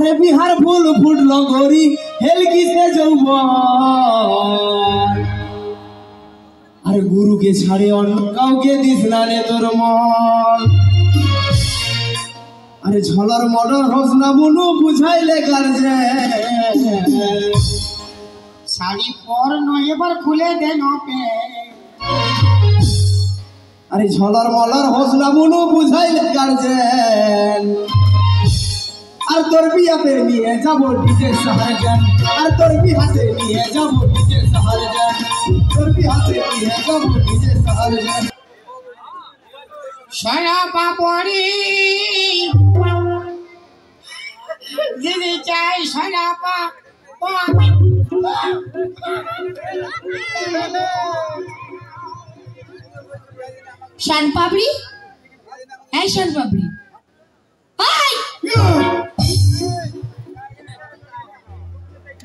আরে বিহার ফুল ফুটলো গরি হেলকিসে যৌবন আরে গুরুকে ছাড়ে অন্য কাউকে দিস না রে তোর মন আরে ঝলার মডার হোস না বুনু বুঝাইলে কার যে শাড়ি পর নয় এবার খুলে দে নপে আরে ঝলার মলার হোস না বুনু বুঝাইলে কার যে আর তোর বিয়াতে নিয়ে যাবো ডিজে সাহারজান আর তোর বিহাতে নিয়ে যাবো ডিজে সাহারজান তোর বিহাতে নিয়ে যাবো ডিজে সাহারজান সারা পাপড়ি দিদি চাই সারা শান পাপড়ি এই শান পাপড়ি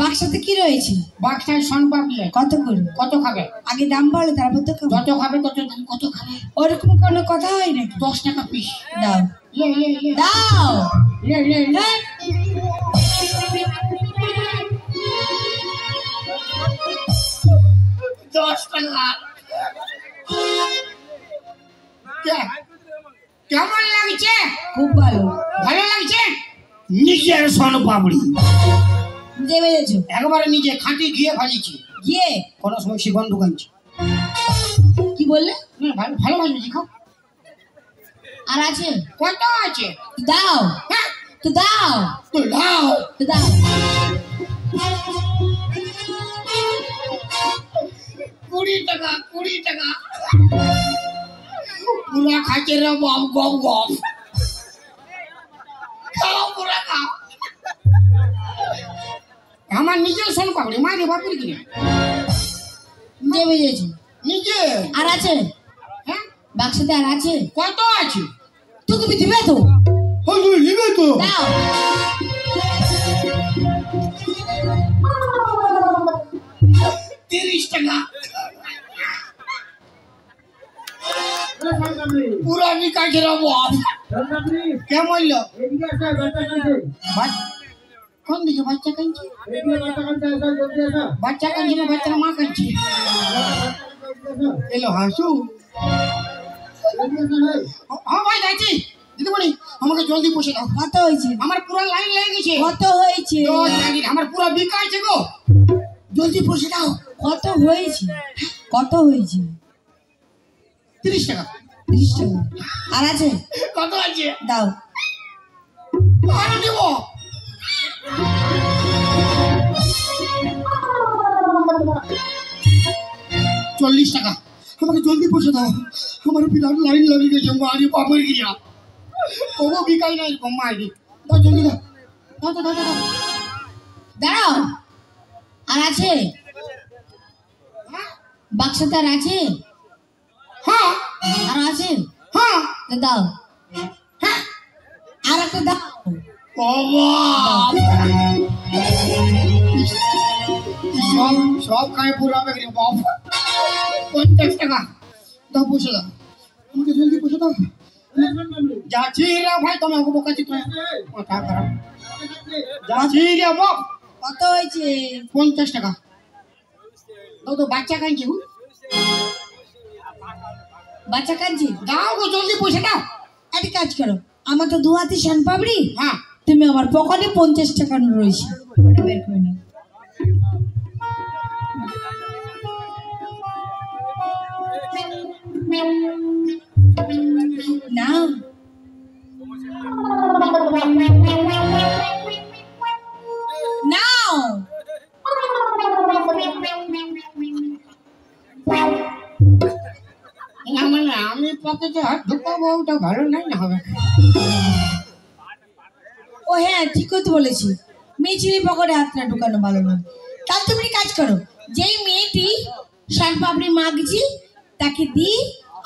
বাক্সাতে কি রয়েছে বাক্সায় শন পাপড়ি কত করে কত খাবে আগে দাম বলো তারপর তো খাবো। যত খাবে তত দাম কত খাবে ওরকম কোনো কথা হয় নাকি 10 টাকা পিস দাও লে লে লে দাও লে লে লে 10 টাকা কেমন লাগছে খুব ভালো ভালো লাগছে নিজের শন পাপড়ি যে বেজেছো একবারে নিজে খাঁটি ঘিয়ে ভাজিছি গিয়ে কোনো সময় শিবন ঢুকাইছি কি বললে ভালো ভালো ভাজিছি খাও আর আছে কত আছে দাও হ্যাঁ তো দাও তো দাও তো দাও 20 টাকা 20 টাকা পুরা খাচ্ছে রে বাপ গম গম খাও পুরা খাও আমার নিজের শোন পাবড়ি মাইরে বাপুর কিনে যে বেজেছো নিজে আর আছে হ্যাঁ বাক্সাতে আর আছে কত আছে তো তুমি দিবে তো তুমি নিবে তো দাও 30 টাকা পুরা বিকাশের বাপ কেমন লো কোন দিকে বাচ্চা কাঁদছে বাচ্চা কাঁদছে না বাচ্চার মা কাঁদছে এলো হাসু হ্যাঁ ভাই যাচ্ছি দিদিমণি আমাকে জলদি পৌঁছে দাও কত হয়েছে আমার পুরো লাইন লেগে গেছে কত হয়েছে আমার পুরো বিকাশে গো জলদি পৌঁছে দাও কত হয়েছে কত হয়েছে 30 টাকা 30 টাকা আর আছে কত আছে দাও আরো দেবো চল্লিশ টাকা আমাকে জলদি পৌঁছে দাও আমার বিরাট লাইন লেগে গেছে মারি বাপের গিয়া কোনো বিকাই নাই এরকম মারি দাও জলদি দাও দাও দাও দাও দাও দাঁড়াও আর আছে হ্যাঁ বাক্সাতে আর আছে হ্যাঁ আর আছে হ্যাঁ তো দাও হ্যাঁ আর একটা দাও ও বাপ সব সব খায় পুরা বেগরে বাপ 50 টাকা দাও পৌঁছে দাও আমাকে জলদি পৌঁছে দাও যাচ্ছি রে ভাই তুমি আমাকে বোকাচ্ছি তো মাথা খারাপ যাচ্ছি রে বাপ কত হয়েছে 50 টাকা দাও তো বাচ্চা কাঁদছে বাচ্চা কাঁদছে দাও গো জলদি পৌঁছে দাও একটা কাজ করো আমার তো দু হাতে শান পাবড়ি হ্যাঁ তুমি আমার পকেটে 50 টাকা রয়েছে বের করে নাও নাও নাও না মানে আমি পকেটে হাত ঢুকাবো ওটা ভালো নাই না হবে ও হ্যাঁ ঠিক তো বলেছি মেয়ে ছেলে পকেটে হাতটা ঢুকানো ভালো না তাহলে তুমি একটা কাজ করো যেই মেয়েটি শান পাপড়ি মাগছি তাকে দি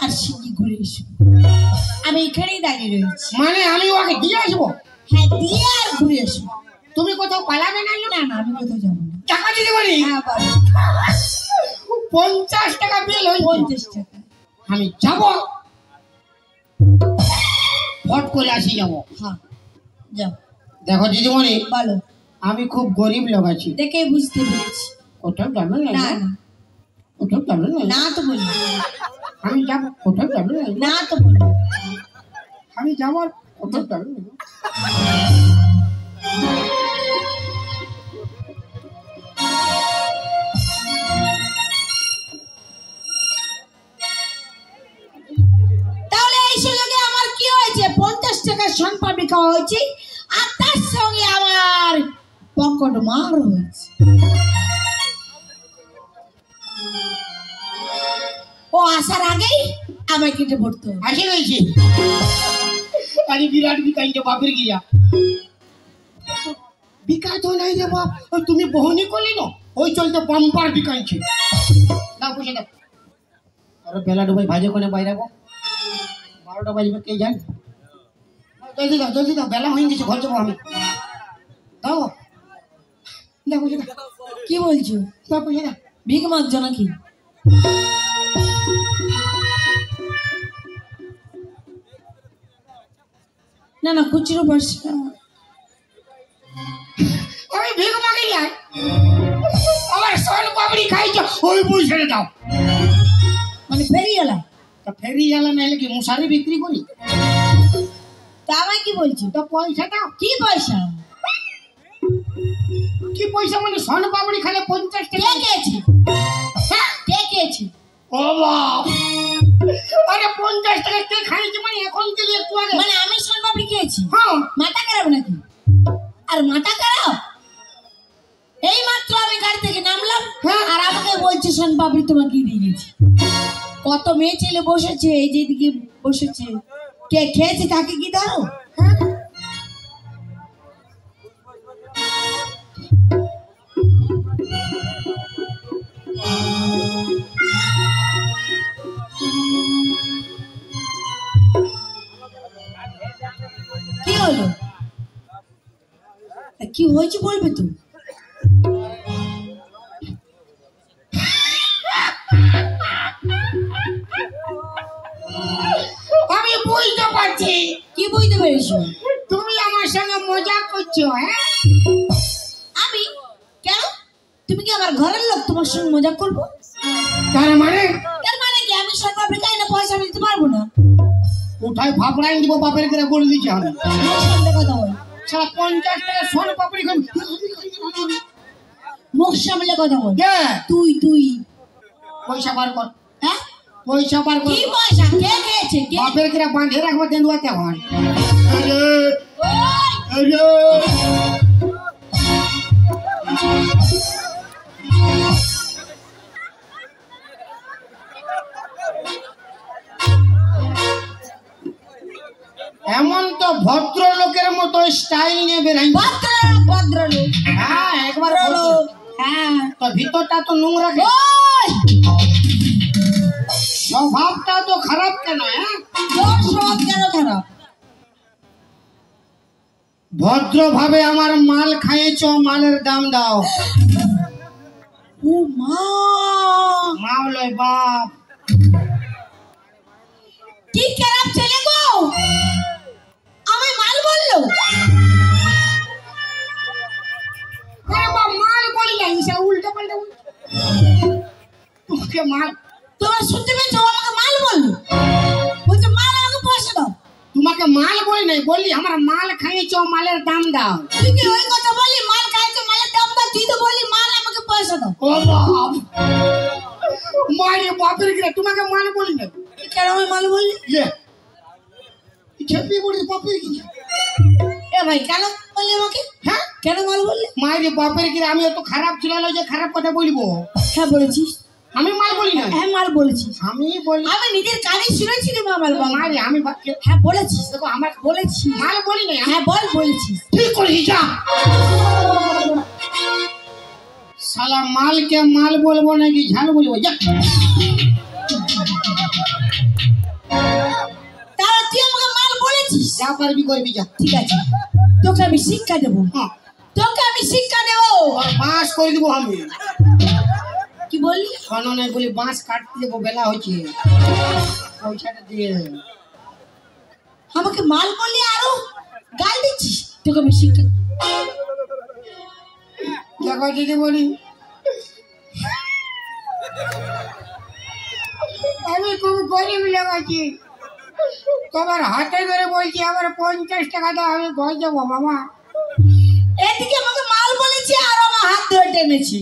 আর শিগগির ঘুরে এসো আমি এখানেই দাঁড়িয়ে রয়েছি মানে আমি ওকে দিয়ে আসবো হ্যাঁ দিয়ে আর ঘুরে এসো তুমি কোথাও পালাবে না না না আমি কোথাও যাবো না টাকা দিতে পারি হ্যাঁ বলো 50 টাকা বিল হই 50 টাকা আমি যাব ফট করে আসি যাব হ্যাঁ যাও দেখো দিদিমণি, বলো। আমি খুব গরিব লোক আছি। দেখে বুঝতে পেরেছি। কোথাও যাবে না? না না কোথাও যাবে না? না তো বলি, আমি যাবো। কোথাও যাবে না? না তো বলি। আমি যাবো। কোথাও যাবে না? তাহলে এই সুযোগে আমার কি হয়েছে? 50 টাকার সোনপাপড়ি খাওয়া হয়েছে, আর তার সঙ্গে আমার পকেট মার হয়েছে। ও আসার আগেই আমায় কেটে পড়তো। আসে রয়েছে। আরে বিরাট বিকাইছে বাপের গিয়া। বিকাই তো নাই রে বাপ, ওই তুমি বহনি করলি না, ওই চলতে বাম্পার বিকাইছে। দাও পয়সা দাও। আরে বেলা ডুবাই ভাজে কোনে বাইরে গো, 12টা বাজবে কে জান। জলদি দাও, জলদি দাও, বেলা হয়ে গেছে, ঘর যাবো আমি। দাও দাও পয়সা দাও। কি বলছো? দাও পয়সা দাও। ভিক মাগছো নাকি? না না, খুচরো পয়সা। আমি ভিক মাগি নাই, আমার সোন পাপড়ি খাইছো, ওই পয়সাটা দাও। মানে ফেরিওয়ালা? তা ফেরি গেলে নাইলে কি মশারি বিক্রি করি? তা আমায় কি বলছো? তো পয়সা দাও। কি পয়সা? কি পয়সা মানে? সোন পাপড়ি খালে 50 কে টাকা। খেয়েছে? কে খেয়েছে? ও বাপ, আরে 50 টাকা কে খাইছে মানে? এখন দিলি একটু আগে। মানে আমি সোনপাপড়ি খেয়েছি? হ্যাঁ। মাথা খারাপ নাকি? আর মাথা খারাপ? এই মাত্র আমি গাড়ি থেকে নামলাম, হ্যাঁ। আর আমাকে বলছে সোনপাপড়ি তোমাকে দিয়ে গেছি। কত মেয়ে ছেলে বসেছে, এই যেদিকে বসেছে, কে খেয়েছে তাকে কি ধরো? কি হলো? কি হয়েছে বলবে তো? আমি বুঝতে পারছি কি বুঝতে পেরেছো? তুমি আমার সঙ্গে মজা করছো। হ্যাঁ, আমি কেন? তুমি কি আমার ঘরের লোক? তোমার সঙ্গে মজা করবো? তার মানে তার মানে কি আমি সোনপাপড়ি খাই না, পয়সা আমি দিতে পারবো না? উঠাই ফাপড়াই দিব বাপের করে বলে দিচ্ছি আমি। মুখ সামলে কথা বল, সারা 50 টাকা সোন পাপড়ি খাবি। মুখ সামলে কথা বল। কে? তুই পয়সা বার কর। হ্যাঁ? পয়সা বার কর। কি পয়সা? কে খেয়েছে? কে? বাপের করে বাঁধে রাখবো তেন্দুয়াতে হয়। আরে ওই! আরে এমন তো ভদ্র লোকের মতো স্টাইল নিয়ে বেরাই। ভদ্রলোক। হ্যাঁ, একবার ভদ্রলোক। হ্যাঁ। তো ভিতরটা তো নোংরা, ওই! স্বভাবটা তো খারাপ কেন? হ্যাঁ, তোর স্বভাব কেন খারাপ? ভদ্র ভাবে আমার মাল খাইয়েছ, মালের দাম দাও। ও মা! মাও লয় বাপ। কি খারাপ ছেলে গো! আমি মাল বললো? আরে বাপ, মাল বলি না, সে উল্টো পাল্টা তোকে মাল। তোমরা শুনতে পেয়েছো? ও আমাকে মাল বললো। বলছে মাল আমাকে পয়সা দাও। তোমাকে মাল বলি নাই, বললি আমার মাল খাইয়েছ, মালের দাম দাও। তুই কি ওই কথা বললি? মাল খাইছে, মালের দাম দাও। তুই তো বললি মাল আমাকে পয়সা দাও। ও বাপ, মারে বাপের গিয়ে তোমাকে মাল বলি নাই। কেন আমি মাল বললি? ইয়ে খেপি বলি বাপের গিয়ে। এ ভাই কেন বললি আমাকে? হ্যাঁ, কেন মাল বললি? মারে বাপের গিয়ে আমি এত খারাপ ছিল না যে খারাপ কথা বলবো। হ্যাঁ বলেছিস। আমি মাল বলি না। হ্যাঁ মাল বলেছিস। আমি বলি আমি নিজের কানে শুনেছি রে মাল বল। মারে আমি হ্যাঁ বলেছিস। দেখো আমার বলেছিস। মাল বলি নাই। হ্যাঁ বল বলেছিস। ঠিক করেছি যা। শালা মালকে মাল বলবো নাকি ঝাল বলবো? যা। তাহলে তুই আমাকে মাল বলেছিস। যা পারবি করবি যা। ঠিক আছে, তোকে আমি শিক্ষা দেবো। হ্যাঁ, তোকে আমি শিক্ষা দেবো। আর বাঁশ করে দেবো আমি। কি বললি? শোনো নাই বলি, বাঁশ কাটতে দেবো, বেলা হচ্ছে, পয়সাটা দিয়ে। আমাকে মাল বললি আরো গাল দিচ্ছিস। তোকে আমি শিক্ষা দেখো যদি বলি আমি খুব গরিব লোক আছি, তোমার হাতে ধরে বলছি আমার 50 টাকা দাও, আমি ঘর যাবো মামা। এদিকে আমাকে মাল বলেছি আর আমার হাত ধরে টেনেছি।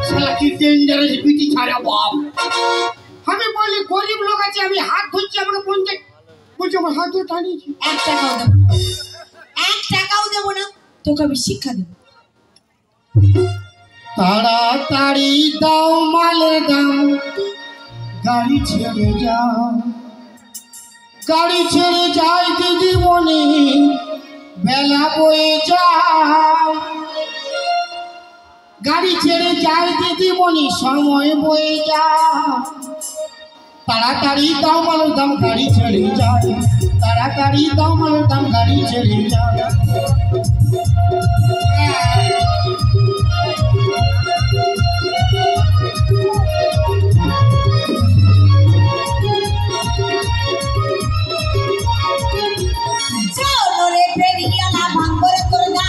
শালা কি ডেঞ্জারাস বিটি ছাড়া বাপ। আমি বলি গরিব লোক আছে, আমি হাত ধরছি, আমাকে 50 বলছি, আমার হাত ধরে টানিয়েছি। 1 টাকাও দেবো না, 1 টাকাও দেবো না, তোকে আমি শিক্ষা দেবো। তাড়াতাড়ি দাও মালের দাম, গাড়ি ছেড়ে যাও, গাড়ি ছেড়ে যাই দিদি মনে, বেলা বয়ে যাও, গাড়ি ছেড়ে যাই দিদি মনে, সময় বয়ে যাও, তাড়াতাড়ি দাও মালের দাম, গাড়ি ছেড়ে যাও, তাড়াতাড়ি দাও মালের দাম, গাড়ি ছেড়ে যাও। চলরে ফেরিয়ালা ভাঙরে তোর না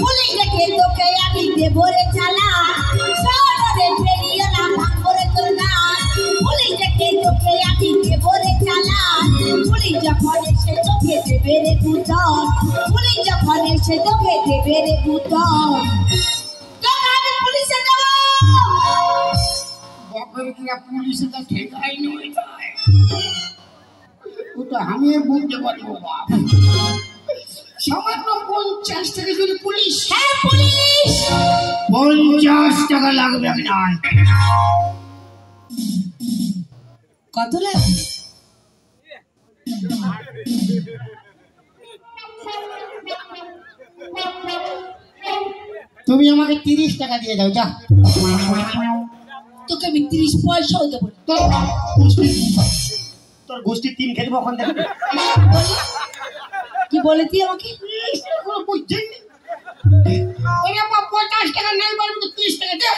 পুলিশ ডেকে তোকে আমি দেবো রে চালা। চলরে ফেরিয়ালা ভাঙরে তোর না পুলিশ ডেকে তোকে আমি দেবো রে চালা। পুলিশ যখন এসে তোকে দেবে রে বুতন, পুলিশ যখন এসে তোকে দেবে রে বুতন, তোকে আমি পুলিশে দেবো। বাপের কিনা পুলিশে তো ঠেকাই নয়, ওটা আমি বুঝতে পারবো বাপ। সামান্য 50 টাকা যদি পুলিশ, হ্যাঁ পুলিশ 50 টাকা লাগবে না। কত লাগবে? তুমি আমাকে 30 টাকা দিয়ে দাও, যা। তোকে আমি 30 পয়সাও দেবো না। তোর গোষ্ঠী 3 খেলবো ওখান থেকে। কি বলে তুই আমাকে? 50 টাকা নাই পারবি তো 30 টাকা দে।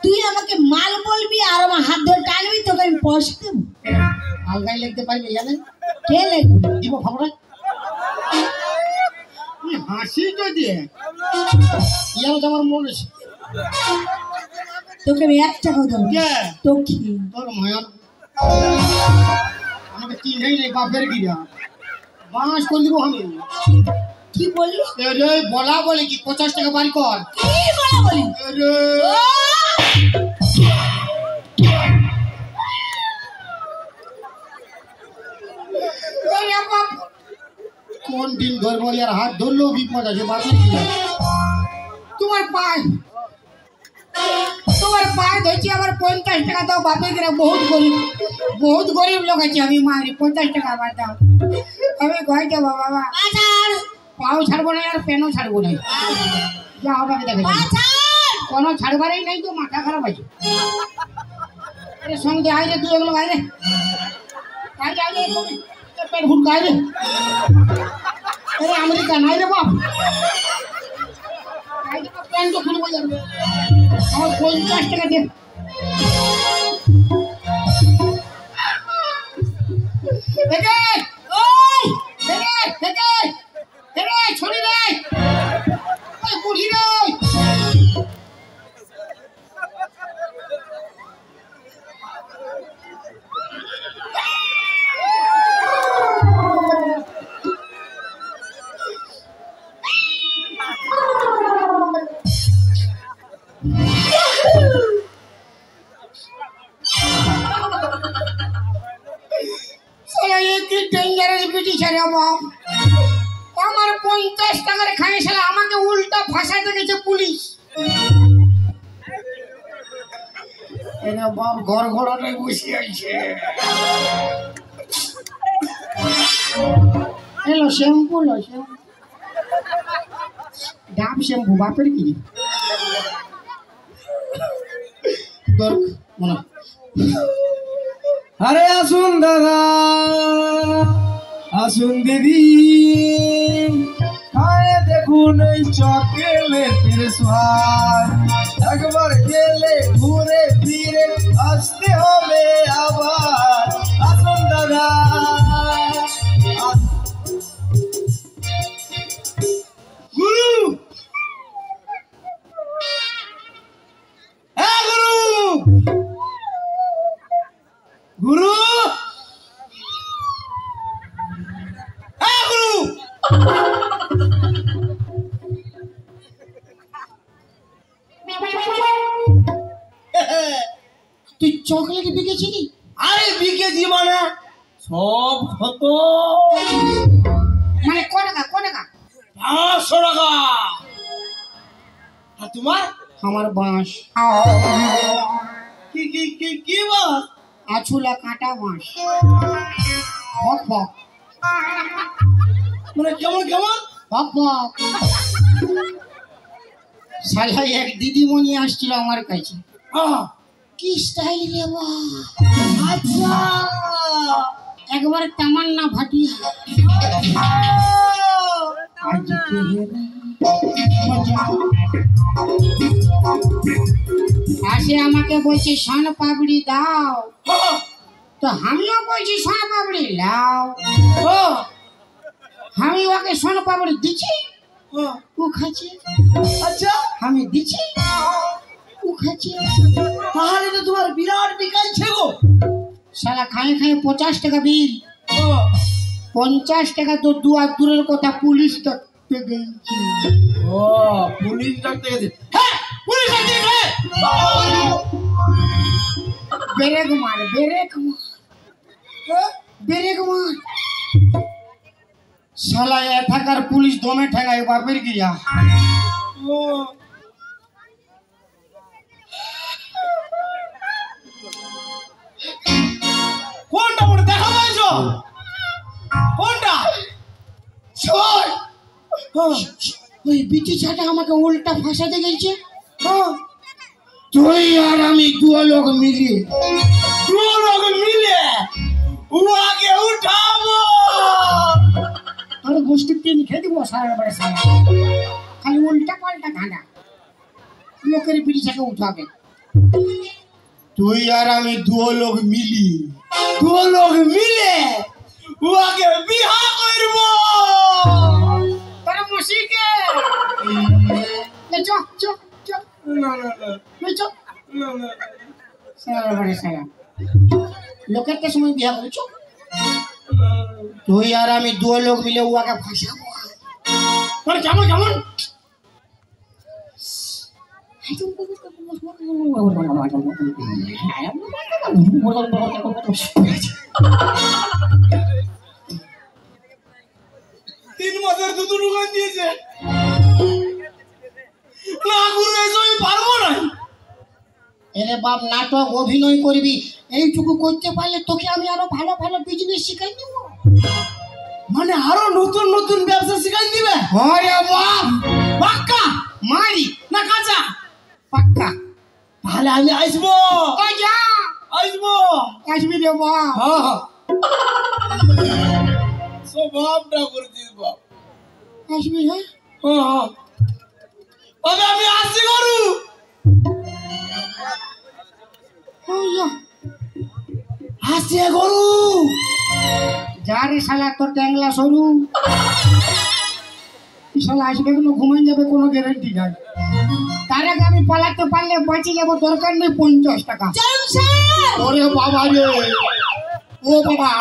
তুই আমাকে মাল বলবি আর আমার হাত ধরে টানবি, তোকে আমি পয়সা দেবো। আলগাই লিখতে পারবি জানেন? কে লিখবে? দিব খবর হাসি তো দিয়ে ইয়াও তোমার মনে তোকে আমি 1 টাকাও দেবো না। কে তোকে তোর মায়ার আমাকে চিনেই নেই বাপের গিরা বাস করে দিব আমি। কি বললি? রে বলা বলে কি 50 টাকা বাড়ি কর। কি বলা বলি? রে কোন দিন ধরবো আর হাত ধরলেও বিপদ আছে বাপের গিরা। তোমার পায়ে ধরছি, আমার 50 টাকা দাও বাপের গিরা। বহুত গরিব লোক আছে, আমি মারি 50 টাকা আবার দাও, আমি ঘর যাবো বাবা। বাজার পাও ছাড়বো না আর পেনও ছাড়বো না, যা হবে দেখে বাজার কোনো ছাড়বারই নেই, তো মাথা খারাপ আছে। আরে সঙ্গে আইরে তুই এগুলো আইরে আইরে পেট ফুট আইরে। আরে আমেরিকা নাই রে বাপ, প্যান্ট খুলবো যাবে আমার 50 টাকা দে। ছড়ি রে বুড়ি রে আমার 50 টাকার খাই সালা আমাকে উল্টা ফাঁসাতে গেছে পুলিশ। এরা বাপ ঘর ঘোড়াটাই বসে আছে। এলো শ্যাম্পু লো শ্যাম্পু ডাব শ্যাম্পু বাপের কি তোর মনে। আরে আসুন দাদা, আসুন দিদি, খায় দেখুন এই চকলেটের স্বাদ। একবার গেলে ঘুরে ফিরে আসতে হবে আবার। আসুন দাদা, বিকেছিলি? আরে বিকেজি মানে সব কত মানে ক টাকা 500 টাকা। আর তোমার? আমার বাঁশ কি কি কি কি বাস? আছুলা কাটা বাঁশ ফক ফক মানে কেমন কেমন? ফক ফক। শালা এক দিদিমণি আসছিল আমার কাছে, কি স্টাইল রে বাহ! আচ্ছা একবার তামান্না ভাটিয়া আজকে আসে আমাকে বলছে শান পাপড়ি দাও, তো আমিও বলছি শান পাপড়ি লাও। আমি ওকে শান পাপড়ি দিচ্ছি, ও খাচ্ছে। আচ্ছা আমি দিচ্ছি, ও খাচ্ছে। তাহলে তো তোমার বিরাট বিকাইছে গো। শালা খাই 50 টাকা বিল। 50 টাকা তো দূরের কথা, পুলিশ ডাকতে গেছি। ও পুলিশ ডাকতে গেছে? হ্যাঁ পুলিশ ডাকতে গেছে। ব্রেক মার শালা এথাকার পুলিশ দমে ঠেঙায় বাপের গিয়া। কোনটা বড় দেখা পাইছো? কোনটা? ওই বিটি ছাটা আমাকে উল্টা ফাঁসাতে গেছে। তুই আর আমি দু লোক মিলিয়ে উহাকে উঠাবো। আর গোষ্ঠীর তিন খেয়ে দিব সারা বেড়ে সারা, খালি উল্টা পাল্টা ধাঁধা, লোকের বিটি ছাকে উঠাবে। তুই আর আমি দু লোক মিলি উহাকে বিহা করব। তারা মসিকে লোকের কে সময় বিয়া করছ? তুই আর আমি দু লোক মিলে উহাকে ফাঁসাবো। মানে কেমন কেমন? 3 মাসের দুধ ঢুকান দিয়েছে না গুরু, এসব আমি পারবো না। এরে বাপ, নাটক অভিনয় করবি, এইটুকু করতে পারলে তোকে আমি আরো ভালো ভালো বিজনেস শিখাই দিব। মানে আরো নতুন নতুন ব্যবসা শিখাই দিবে? আরে বাপ, পাক্কা মারি না কাঁচা? পাক্কা। তাহলে আমি আসবো। ওই যা আসবো। আসবি রে বাপ। হ্যাঁ স্বভাবটা করছিস বাপ। আসবি? হ্যাঁ হ্যাঁ তবে আমি আসছি গরু। ওই যা আসছে গরু। যা রে শালা, তোর ট্যাংলা সরু। শালা আসবে কোনো ঘুমাই যাবে, কোনো গ্যারান্টি নাই। তার আগে আমি পালাতে পারলে বাঁচে যাবো, দরকার নেই 50 টাকা। ওরে বাবা রে, ও বাবা,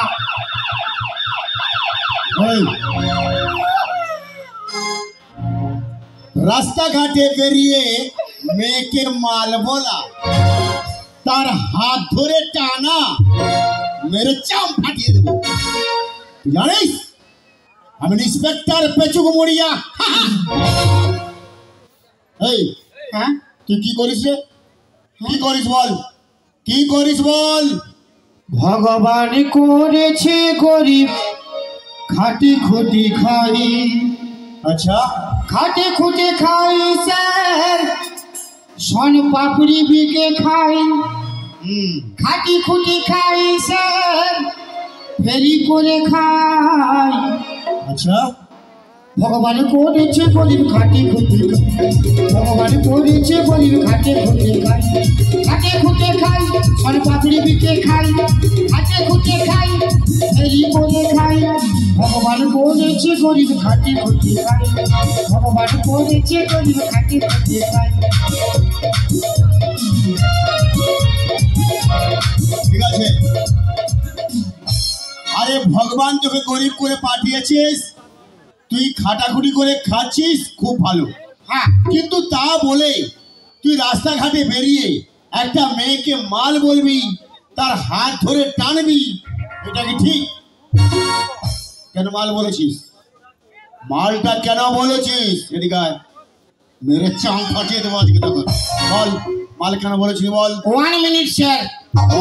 রাস্তাঘাটে বেরিয়ে মেয়েকে মাল বলা, তার হাত ধরে টানা, মেরে চাম ফাটিয়ে দেবো। তুই জানিস আমি ইন্সপেক্টর পেচুক মরিয়া। এই হ্যাঁ তুই কি করিস রে? কি করিস বল, কি করিস বল? ভগবান করেছে গরিব, খাটি খুটি খাই। আচ্ছা খাটে খুটে খাই স্যার, শন পাপড়ি বিকে খাই। খাটি খুটি খাই স্যার, ফেরি করে খাই। আচ্ছা ভগবান করেছে গরিব, খাটি খুটি খাই। ভগবান করেছে গরিব, খাটে খুটে খাই। খাটে খুটে খাই, শন পাপড়ি বিকে খাই। খাটে খুটে খাই, ফেরি করে খাই। ভগবান করেছে গরিব, খাটি খুটে খাই। ভগবান করেছে গরিব, খাটি খুটে খাই। ঠিক আছে, আরে ভগবান তোকে গরিব করে পাঠিয়েছিস, তুই খাটাখুটি করে খাচ্ছিস, খুব ভালো। হ্যাঁ কিন্তু তা বলে তুই রাস্তাঘাটে বেরিয়ে একটা মেয়েকে মাল বলবি, তার হাত ধরে টানবি, এটা কি ঠিক? কেন মাল বলেছিস? মালটা কেন বলেছিস? এদিকে আয়। মেরে চাং ফাটিয়ে দেবো আজকে তখন। বল মাল কেন বলেছিস বল। 1 মিনিট স্যার।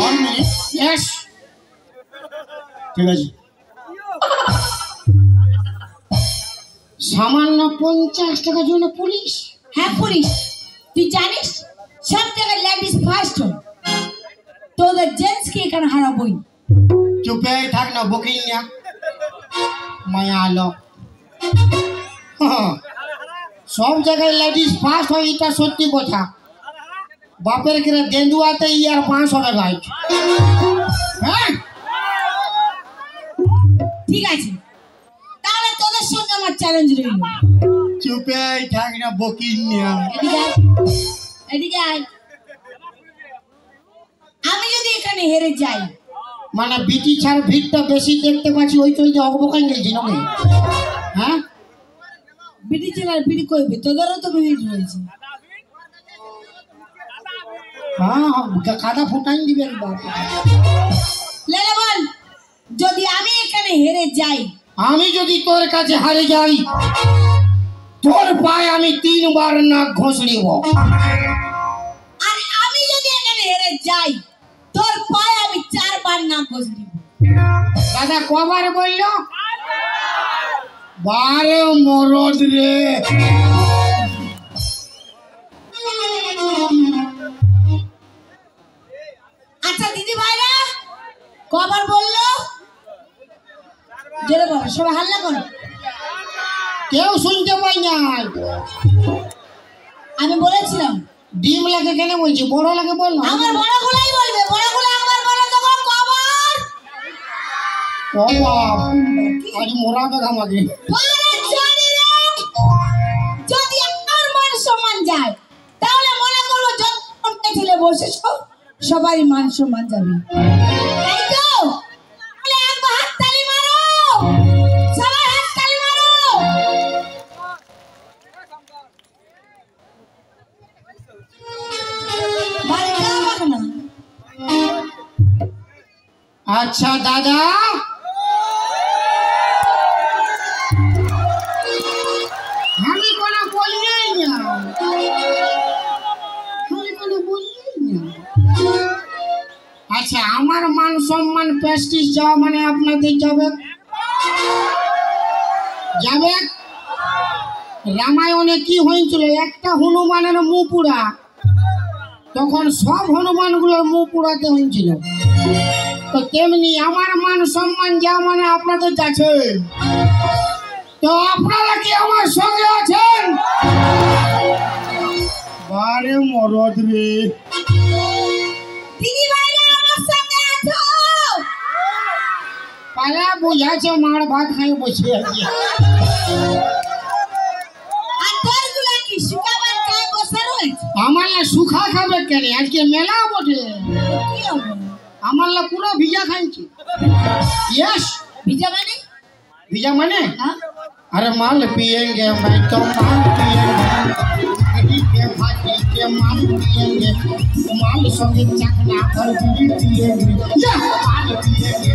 1 মিনিট? ইয়েস। ঠিক আছে। সামান্য 50 টাকার জন্য পুলিশ? হ্যাঁ পুলিশ, তুই জানিস সব জায়গায় লেডিস ফার্স্ট হয়, তোদের জেন্টসকে এখানে হারাবোই। চুপে থাক না, বুকিং না মায়া আলো। সব জায়গায় লেডিস ফার্স্ট হয়, এটা সত্যি কথা। বাপের কিরে দেন্দুয়াতে ইয়ার 5 হবে ভাই। হ্যাঁ ঠিক আছে, তাহলে তোদের সঙ্গে আমার চ্যালেঞ্জ রইল। চুপে থাক না, বুকিং না। এদিকে আয়, এদিকে আয়। আমি যদি এখানে হেরে যাই, মানে বিটি ছাড় ভিড়টা বেশি দেখতে পাচ্ছি, ওই চলতে অবকান গেছি নাকি? হ্যাঁ বিড়ি চেলার বিড়ি করবে, তোদেরও তো বিড়ি রয়েছে। হ্যাঁ কাদা ফুটাই দিবেন বাপ। লেলে বল, যদি আমি এখানে হেরে যাই, আমি যদি তোর কাছে হারে যাই, তোর পায়ে আমি 3 বার নাক ঘষড়িব। আর আমি যদি এখানে হেরে যাই, তোর পায়ে আমি 4 বার না ঘষ দিব। দাদা কবার বলল? 12 মরদ রে। আচ্ছা দিদি ভাইরা কবার বললো? জোরে বলো, সবাই হাল্লা করো। কেউ শুনতে পাই নাই। আমি বলেছিলাম ডিম লাগে কেন বলছি, বড় লাগে বল না। আমার বড় গুলাই বলবে, বড় গুলো একবার বলে তখন কবার। ও বাপ, আজ মোরা বেগ আমাকে। বলে জানি রে, যদি আমার মান সম্মান যায়, তাহলে মনে করবো যত ছেলে বসেছো সবারই মান সম্মান যাবে, তাই তো? তাহলে একবার হাততালি মারো, সবাই হাততালি মারো। বাড়ি যাবো না। আচ্ছা দাদা, আমি কোনো বলিই না, আমি কোনো বলিই না। আচ্ছা আমার মান সম্মান প্রেস্টিজ যাওয়া মানে আপনাদের যাবে যাবে। রামায়ণে কি হয়েছিল? একটা হনুমানের মুখ পুরা, তখন সব হনুমানগুলোর মুখ পুরাতে হয়েছিল। তো তেমনি আমার মান সম্মান যাওয়া মানে আপনাদের যাচ্ছে। তো আপনারা কি আমার সঙ্গে আছেন? বারে মরদ রে। দিদি ভাইরা আমার সঙ্গে আছো? পালা বুঝাচ্ছে মার ভাত খাই বসে আছে। আর তোরগুলা কি শুকাবার গায়ে বসে রয়েছে? আমার না সুখা খাবে কেন? আজকে মেলা বটে। কি হবে? আমার না পুরো ভিজা খাইছে। यस ভিজা মানে? ভিজা মানে হ্যাঁ? अरे माल पिएंगे मैं तो माल पिएंगे के भाती के माल पिएंगे माल संगे चखना भर बीड़ी पिएंगे या माल पिएंगे।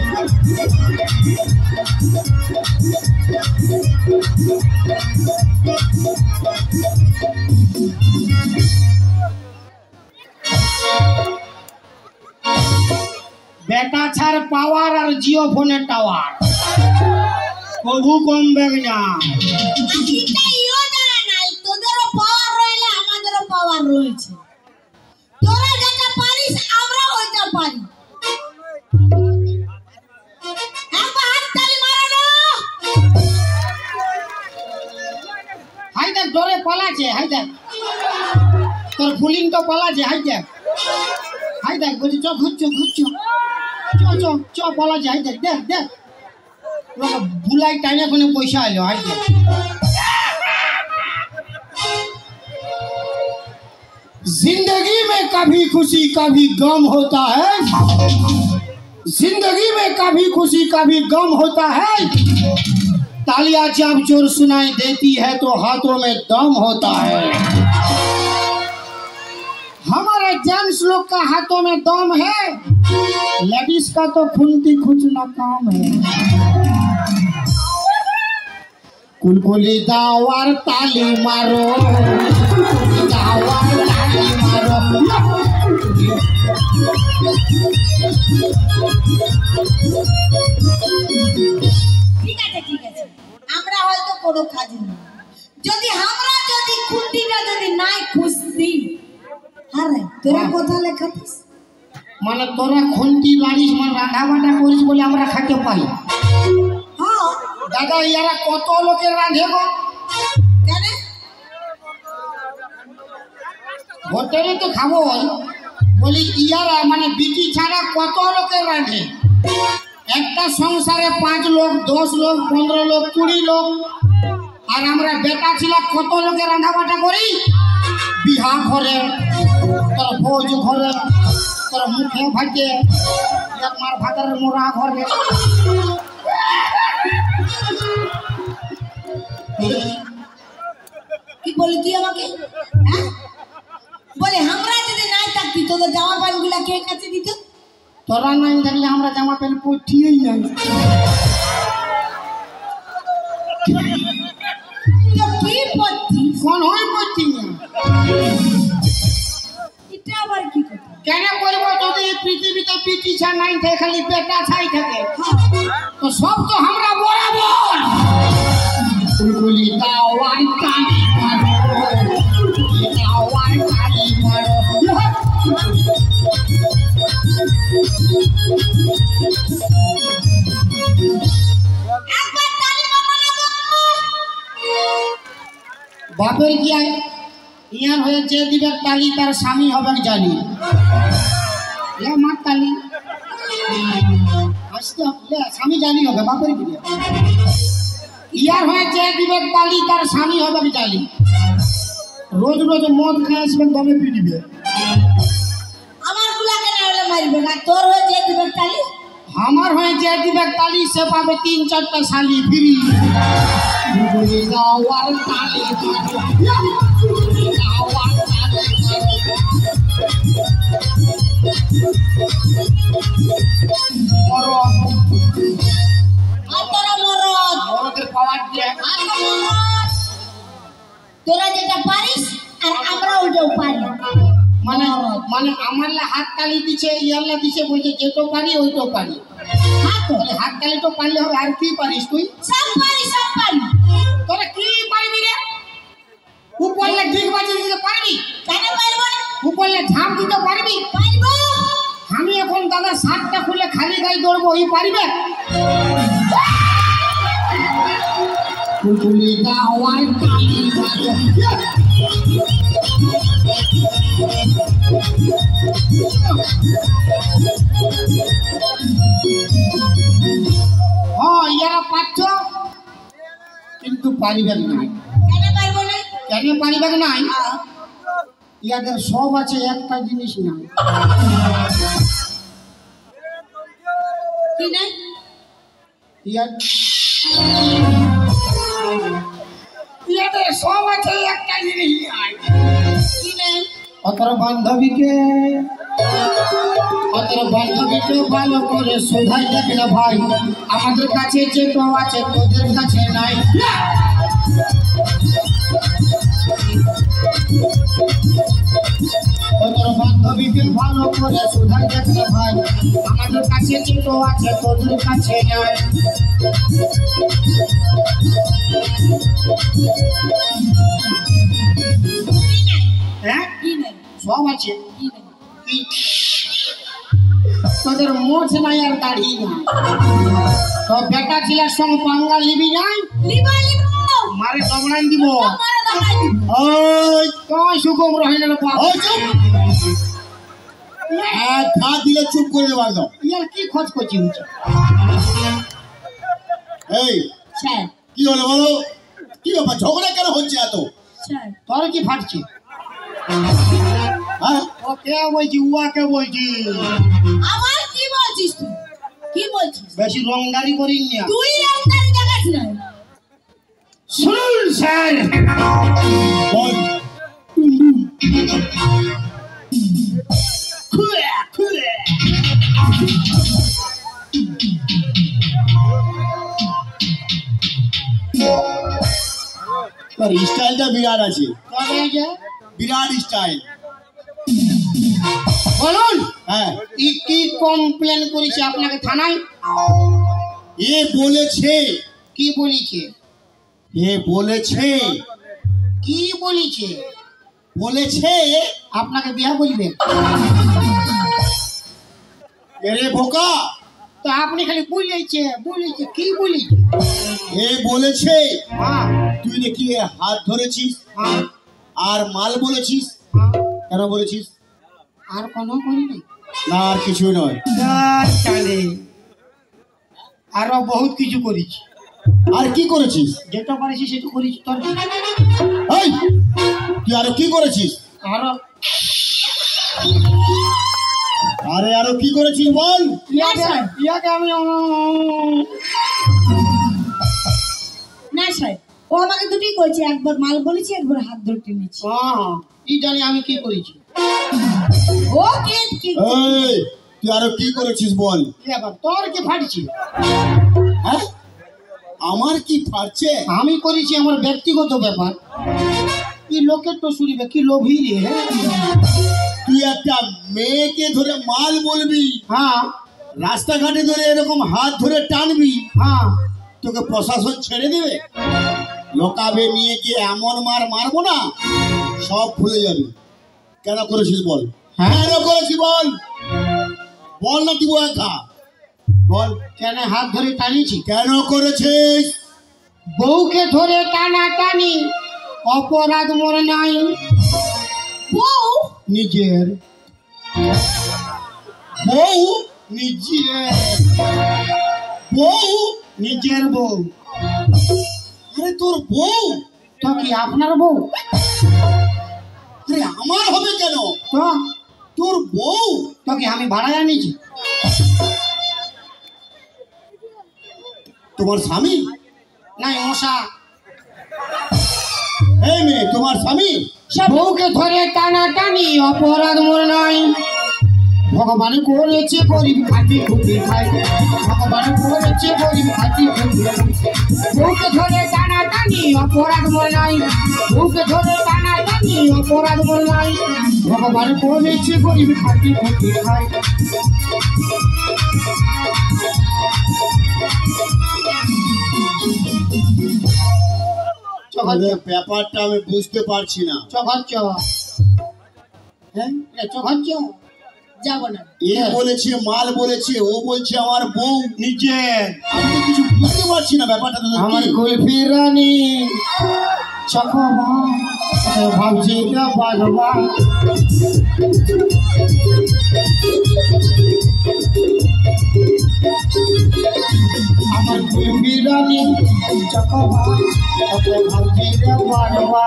बेटा छाड़ पावर और जियो फोने टावर কবু কমবে না। এটা ইও জানা নাই, তোদেরও পাওয়ার রইলে আমাদেরও পাওয়ার রয়েছে। তোরা যেটা পারিস আমরা ওইটা পারি। একবার হাততালি মারো না। হাই দেখ ডরে পালাছে, হাই দেখ তোর ফুলিং তো পালাছে, হাই দেখ বলছি চ ঘুরছো ঘুরছো চ চ চ পালাছে, হাই দেখ দেখ দেখ बुलाई टाइने कोने पैसा आलो हाय देख। जिंदगी में कभी खुशी कभी गम होता है, जिंदगी में कभी खुशी कभी गम होता है। तालियां जब जोर सुनाई देती है तो हाथों में दम होता है। हमारा हमारे जेंट्स लोग का हाथों में दम है, लेडीज का तो खुलती खुचना काम है। कुलकुली दावर ताली मारो, दावर ताली मारो। ঠিক আছে ঠিক আছে, আমরা হয়তো কোনো কাজে না, যদি আমরা যদি খুঁটিটা যদি নাই খুঁজতি, আরে তোরা কথা লেখাতিস মানে তোরা খুন্তি লাড়িস মানে রান্না বান্না করিস বলে আমরা খাইতে পাই। হ্যাঁ দাদা ইয়ারা কত লোকের রাঁধে গো? কেন হোটেলে তো খাবো, বলি ইয়ারা মানে বিটি ছাড়া কত লোকের রাঁধে? একটা সংসারে 5 লোক, 10 লোক, 15 লোক, 20 লোক, আর আমরা বেটা ছিলা কত লোকের রান্না বান্না করি? বিহা ঘরে, তোর ভোজ ঘরে, তোর মুখে ভাইতে, মার ভাতের মোড়া ঘরে। কি বলি তুই আমাকে? হ্যাঁ বলে আমরা যদি নাই থাকতি তোদের জামা প্যান্ট গুলা কে কাছে দিত? তোরা নাই দেখলে আমরা জামা প্যান্ট পরতেই নাই। তো কি পড়তি? কোন হয় পরতি না? এটা আবার কি কথা? কেন করবো? যদি এই পৃথিবীতে পিটি ছা নাই থাকে, খালি বেটা ছাই থাকে, তো সব তো আমরা বরাবর। কুলকুলি দাওয়ার তালি মারো, দাওয়ার তালি মারো। একবার তালি মারো না বাপের কি ইয়ার হয়ে যে দিবে তালি তার স্বামী হবে জানি। মার তালি আসতে হবে, স্বামী জানি হবে বাপের কি ইয়ার হয়ে যে দিবে তালি তার স্বামী হবে জানি। রোজ রোজ মদ খায় আসবে দমে পিটিবে। আমার গুলা কেন হলে মারবে না? তোর হয়ে যে দিবে তালি, আমার হয়ে যে দিবে তালি সে পাবে 3-4টা শালি ফ্রি। দাওয়ার তালি মারো, দাওয়ার তালি মারো। আর তোরা মরদ, মরদের পাওয়ার দিয়ে আর মরদ, তোরা যেটা পারিস আর আমরা ওইটাও পারি। মানে মানে আমার হাত তালি দিছে, ইয়াল্লা দিছে, বলছে যেটো পারি ওইটাও পারি। হ্যাঁ তো হাত তালি তো পারলে হবে, আর কি পারিস তুই? সব পারি সব পারি। তোরা কি পারবি রে? উপরলে ঠিক বাজিয়ে দিতে পারবি? কেন পারবো না? উপরলে ঝাঁপ দিতে পারবি? পারবো। আমি এখন দাদা শার্টটা খুলে খালি গায়ে দৌড়বো, ওই পারবে? কুলকুলি দাওয়ার তালি মারো। হ্যাঁ ইয়ারা পাচ্ছ কিন্তু পারিবে না। কেন পারবো না? কেন পারিবে নাই? ইয়াদের সব আছে, একটা জিনিস না। কি নাই? ইয়াদের সব আছে, একটা জিনিস নাই। কি নাই? অতর বান্ধবীকে ভালো করে শোধাই দেখ না ভাই, আমাদের কাছে যেটা আছে তোদের কাছে নাই। অতর বান্ধবীকে ভালো করে শোধাই দেখ না ভাই, আমাদের কাছে যেটা আছে তোদের কাছে নাই। হ্যাঁ কি নাই? সব আছে, কি নাই? তোদের মোছ নাই আর দাড়ি নাই। তো বেটা ছিলার সঙ্গে পাঙ্গা লিবি নাই, লিবা লিবা মারে দমড়াই দিব। তোমার দাঁড়াই দিব। ওই তুই সুগম রহিল ওই চুপ। এক হাত দিলে চুপ করে দেবো একদম। ইয়ার কি খোঁজ করছি হচ্ছে? এই স্যার কি হলো বলো? কি ব্যাপার, ঝগড়া কেন হচ্ছে এত? স্যার তোর কি ফাটছে? হ্যাঁ ও কে বলছি? উয়াকে বলছি। আমার কি বলছিস তুই? কি বলছিস? বেশি রংদারি করিস না। তুই রংদারি দেখাস না। শুনুন স্যার, বল। তোর স্টাইলটা বিরাট আছে, তবে এই যে বিরাট স্টাইল। বলুন হ্যাঁ, কি কমপ্লেন করেছে আপনাকে থানায়? এ বলেছে, কি বলেছে? এ বলেছে, কি বলেছে? বলেছে আপনাকে বিয়া বলবে? এরে বোকা, তো আপনি খালি বলেছে কি বলেছে? এ বলেছে হ্যাঁ তুই নাকি এর হাত ধরেছিস হ্যাঁ আর মাল বলেছিস। হ্যাঁ। কেন বলেছিস? আর কোনো করিনি। না, আর কিছু নয়। চলে আরো বহুত কিছু করেছি। আর কি করেছিস? যেটা করেছি সেটা করেছি। তোর কি? এই, তুই আরো কি করেছিস? আরো আরে আরো কি করেছিস বল। ইয়াকে আমি না স্যার, ও আমাকে দুটোই করেছে, একবার মাল বলেছি, একবার হাত ধরে টেনেছি। কি জানি আমি কি করেছি। ও কে কি এই, তুই আরো কি করেছিস বল। কি ব্যাপার? তোর কি ফাটছে? হ্যাঁ, আমার কি ফাটছে? আমি করেছি আমার ব্যক্তিগত ব্যাপার। কি লোকের তো শুনিবে, কি লোভী রে। তুই একটা মেয়েকে ধরে মাল বলবি, হ্যাঁ রাস্তাঘাটে ধরে এরকম হাত ধরে টানবি, হ্যাঁ। তোকে প্রশাসন ছেড়ে দেবে? লোকাবে নিয়ে গিয়ে এমন মার মারবো না, সব ভুলে যাবি। কেন করেছিস বল। হ্যাঁ। কেন করেছিস বল, বল না কি বল, খা বল। কেন হাত ধরে টানিয়েছি? কেন করেছিস? বউকে ধরে টানা টানি অপরাধ মোর নাই। বউ? নিজের বউ? নিজের বউ? নিজের বউ। আরে তোর বউ? তো কি আপনার বউ? আরে আমার হবে কেন? তো তোর বউ। তো কি আমি ভাড়ায় আনিছি? তোমার স্বামী? নাই মশা। এই মেয়ে, তোমার স্বামী? বউকে ধরে টানা টানি অপরাধ মোর নাই। ভগবান করেছে গরিব খাটি খুঁটি খাই। ভগবান করেছে গরিব খাটি খুঁটি খাই। বউকে ধরে টানা টানি অপরাধ মোর নাই। বউকে ধরে টানা টানি অপরাধ মোর নাই। ভগবান করেছে গরিব খাটি খুঁটি খাই। তোদের ব্যাপারটা আমি বুঝতে পারছি না। চঘচ্চ হ্যাঁ, চঘচ্চ যাবো না। এ বলেছে মাল বলেছে, ও বলছে আমার বউ। নিজের আমি তো কিছু বুঝতে পারছি না ব্যাপারটা। তোদের আমার কি? কুলফি রানী চকমা ভাবছি না বাজবা। আমার কুলফি রানী চকমা ভাবছি না বাজবা।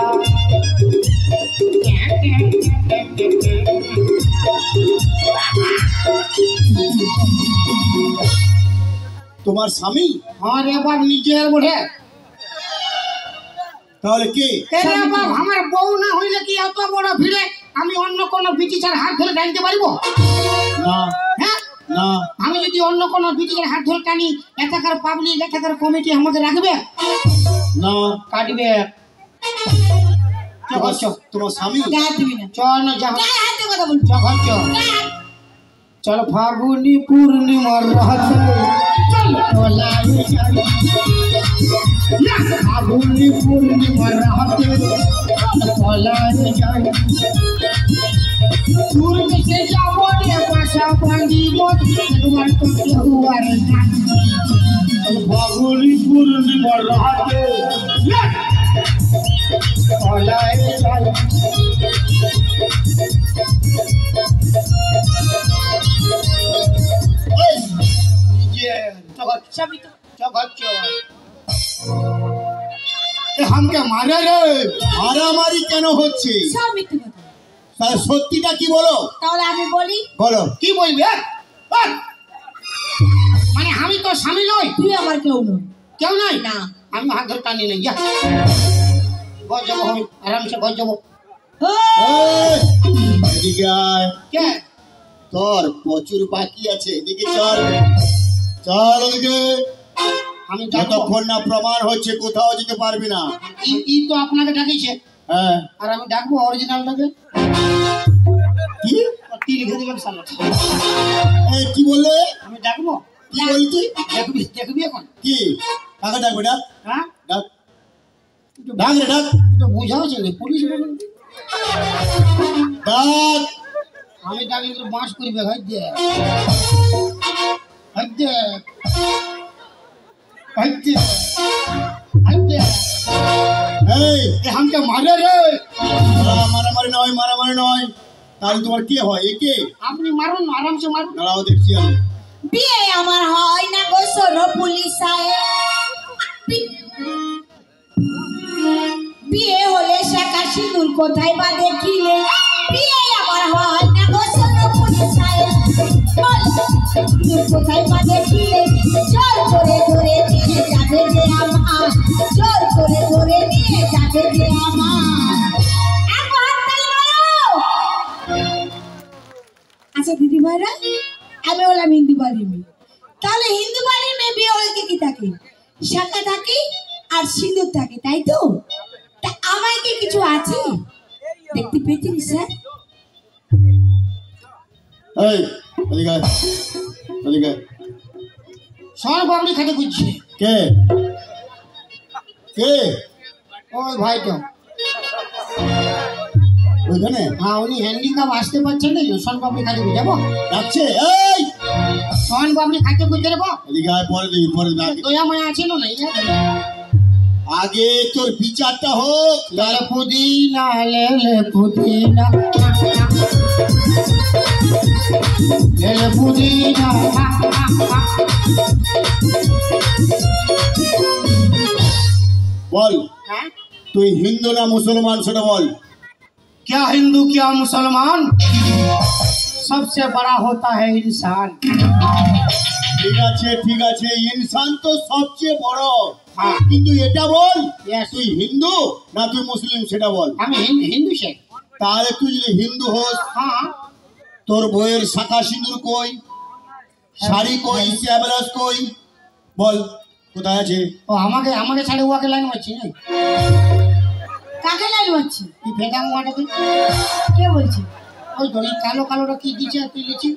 তোমার স্বামী? আমার এবার নিজের বলে। তাহলে কে? আমার বউ না হইলে কি এত বড় ভিড়ে আমি অন্য কোনো ব্রিটিশের হাত ধরে টানতে পারবো? না হ্যাঁ, না, আমি যদি অন্য কোনো ব্রিটিশের হাত ধরে টানি, এলাকার পাবলিক এলাকার কমিটি আমাকে রাখবে? না। কাটবে। তোমার স্বামী? গায়ে দিবি না, চল না যা গায়ে হাতে কথা বলবি। চল ফাগুনি পূর্ণিমার রাতে চল পলাই যাই। ফাগুনি পূর্ণিমার রাতে চল পলাই যাই। দূর দেশে যাবো রে পাশা ভাঙিব তোমার তো কেউ আর নাই। ফাগুনি পূর্ণিমার রাতে পলাই যাই। সবই তো हमके मारे रे। মারামারি কেন হচ্ছে? সব মিথ্যে কথা। তাহলে সত্যিটা কি বলো। তাহলে আমি বলি, বলো। কি বলবি? মানে আমি তো স্বামী নই, তুই আমার কেউ নয়। কেউ নাই না। আমি হাত ধরে টানি নাই। ঘর যাবো, আমি আরামসে ঘর যাবো। এই, এদিকে আয়। কে? তোর প্রচুর বাকি আছে, এদিকে চল। চল এদিকে। আমি ডাকবো যতক্ষণ না প্রমাণ হচ্ছে কোথাও যেতে পারবি না। ই তো আপনাকে ডাকিছে হ্যাঁ আর আমি ডাকবো অরিজিনালটাকে কি কি লিখে দিলাম সালা এই কি বললে? আমি ডাকবো কি বললি তুই? দেখবি দেখবি এখন কি কাকে ডাকবে? ডাক হ্যাঁ ডাক ডাক রে ডাক তো বোঝাও ছেলে পুলিশ বলে ডাক। আমি ডাকলে তো বাঁশ করবে হাইদে হাইদে হাইদে হাইদে এই এ হামটা মারে রে মারামারি নয়, মারামারি নয়। তাহলে তোমার কি হয়? একে আপনি মারুন আরামসে মারুন দাঁড়াও দেখছি আমি। বিয়ে আমার হয় না গো সরো পুলিশ সাহেব। বিয়ে হলে শাখা সিঁদুর কোথায় বা দেখিলে? বিয়ে আমার হয় না গো সরো পুলিশ সাহেব। সিঁদুর কোথায় বা দেখিলে? জোর করে ধরে নিয়ে যাবে যে আমার, জোর করে ধরে নিয়ে যাবে যে আমার। একবার হাততালি মারো। আচ্ছা দিদি ভাইরা, আমি হলাম হিন্দু বাড়ির মেয়ে। তাহলে হিন্দু বাড়ির মেয়ে বিয়ে হলে কি থাকে? শাখা থাকে আর সিঁদুর থাকে, তাই তো? তা আমায় কি কিছু আছে দেখতে পেয়েছেন স্যার? এই এদিকে আয়, এদিকে আয়। সর বাবলি খাতে খুঁজছে কে কে ওই ভাই তো ওইখানে হ্যাঁ উনি হ্যান্ডিক্যাপ আসতে পারছেন না সন বাবলি খাতে খুঁজে যাবো ডাকছে? এই সন বাবলি খাতে খুঁজে যাবো এদিকে আয়, পরে দিবি, পরে দিবি। দয়া মায়া আছে না আগে তোর বিচারটা হোক। লেলে পুদিনা লেলে পুদিনা লেলে পুদিনা বল হ্যাঁ তুই হিন্দু না মুসলমান সেটা বল। क्या हिंदू क्या मुसलमान सबसे बड़ा होता है इंसान ঠিক আছে ঠিক আছে, ইনসান তো সবচেয়ে বড়। হ্যাঁ কিন্তু এটা বল Yes. তুই হিন্দু না তুই মুসলিম সেটা বল। আমি হিন্দু সে তাহলে তুই যদি হিন্দু হোস, হ্যাঁ তোর বইয়ের শাখা সিঁদুর কই, শাড়ি কই, শ্যাবলাস কই, বল কোথায় আছে? ও আমাকে আমাকে ছাড়ে ওকে লাইন মারছি না কাকে লাইন মারছি? এই ভেদাং মাটাকে কে বলছি? ওই তো এই কালো কালোটা কি দিচ্ছে তুই লিখছি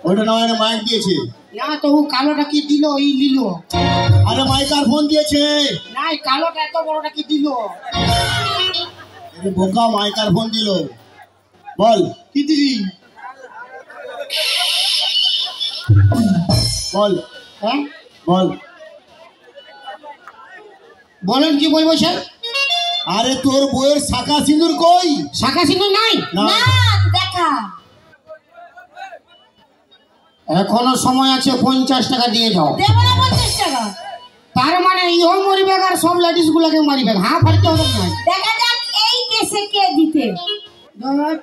ওইটা নয়, মাইক দিয়েছে। না তো ও কালোটা কি দিল ওই লিল আরে মাইকার ফোন দিয়েছে। না এই কালোটা এত বড়টা কি দিল আরে বোকা, মাইকার ফোন দিল। বল কি দিলি বল হ্যাঁ বল। বলেন কি বলবো স্যার আরে তোর বইয়ের শাখা সিঁদুর কই? শাখা সিঁদুর নাই না না দেখা। এখনো সময় আছে 50 টাকা দিয়ে যাও দেবো না 50 টাকা। তার মানে ইও মরিবে আর সব লেডিস গুলাকে মারিবে হ্যাঁ ফাড়তে হবে না দেখা যাক এই কেসে কে জিতে।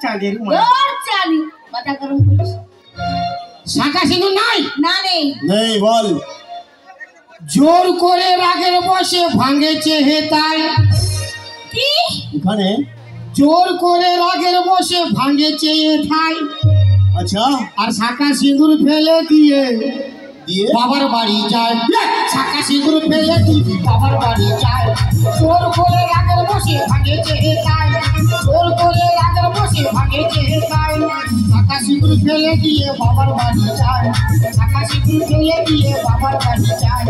চাঁদের দৌড় চালি মাথা গরম করিস শাখা সিঁদুর নাই না। নেই নেই, বল। জোর করে রাগের বসে ভাঙেছে হেতাল কি? এখানে জোর করে রাগের বসে ভাঙেছে হেতাল আচ্ছা আর শাখা সিঁদুর ফেলে দিয়ে দিয়ে বাবার বাড়ি যায় শাখা সিঁদুর ফেলে দিয়ে বাবার বাড়ি যায় জোর করে রাগের বসে ভাঙেছে হেতাল জোর করে রাগের বসে ভাঙেছে হেতাল শাখা সিঁদুর ফেলে দিয়ে বাবার বাড়ি যায় শাখা সিঁদুর ফেলে দিয়ে বাবার বাড়ি যায়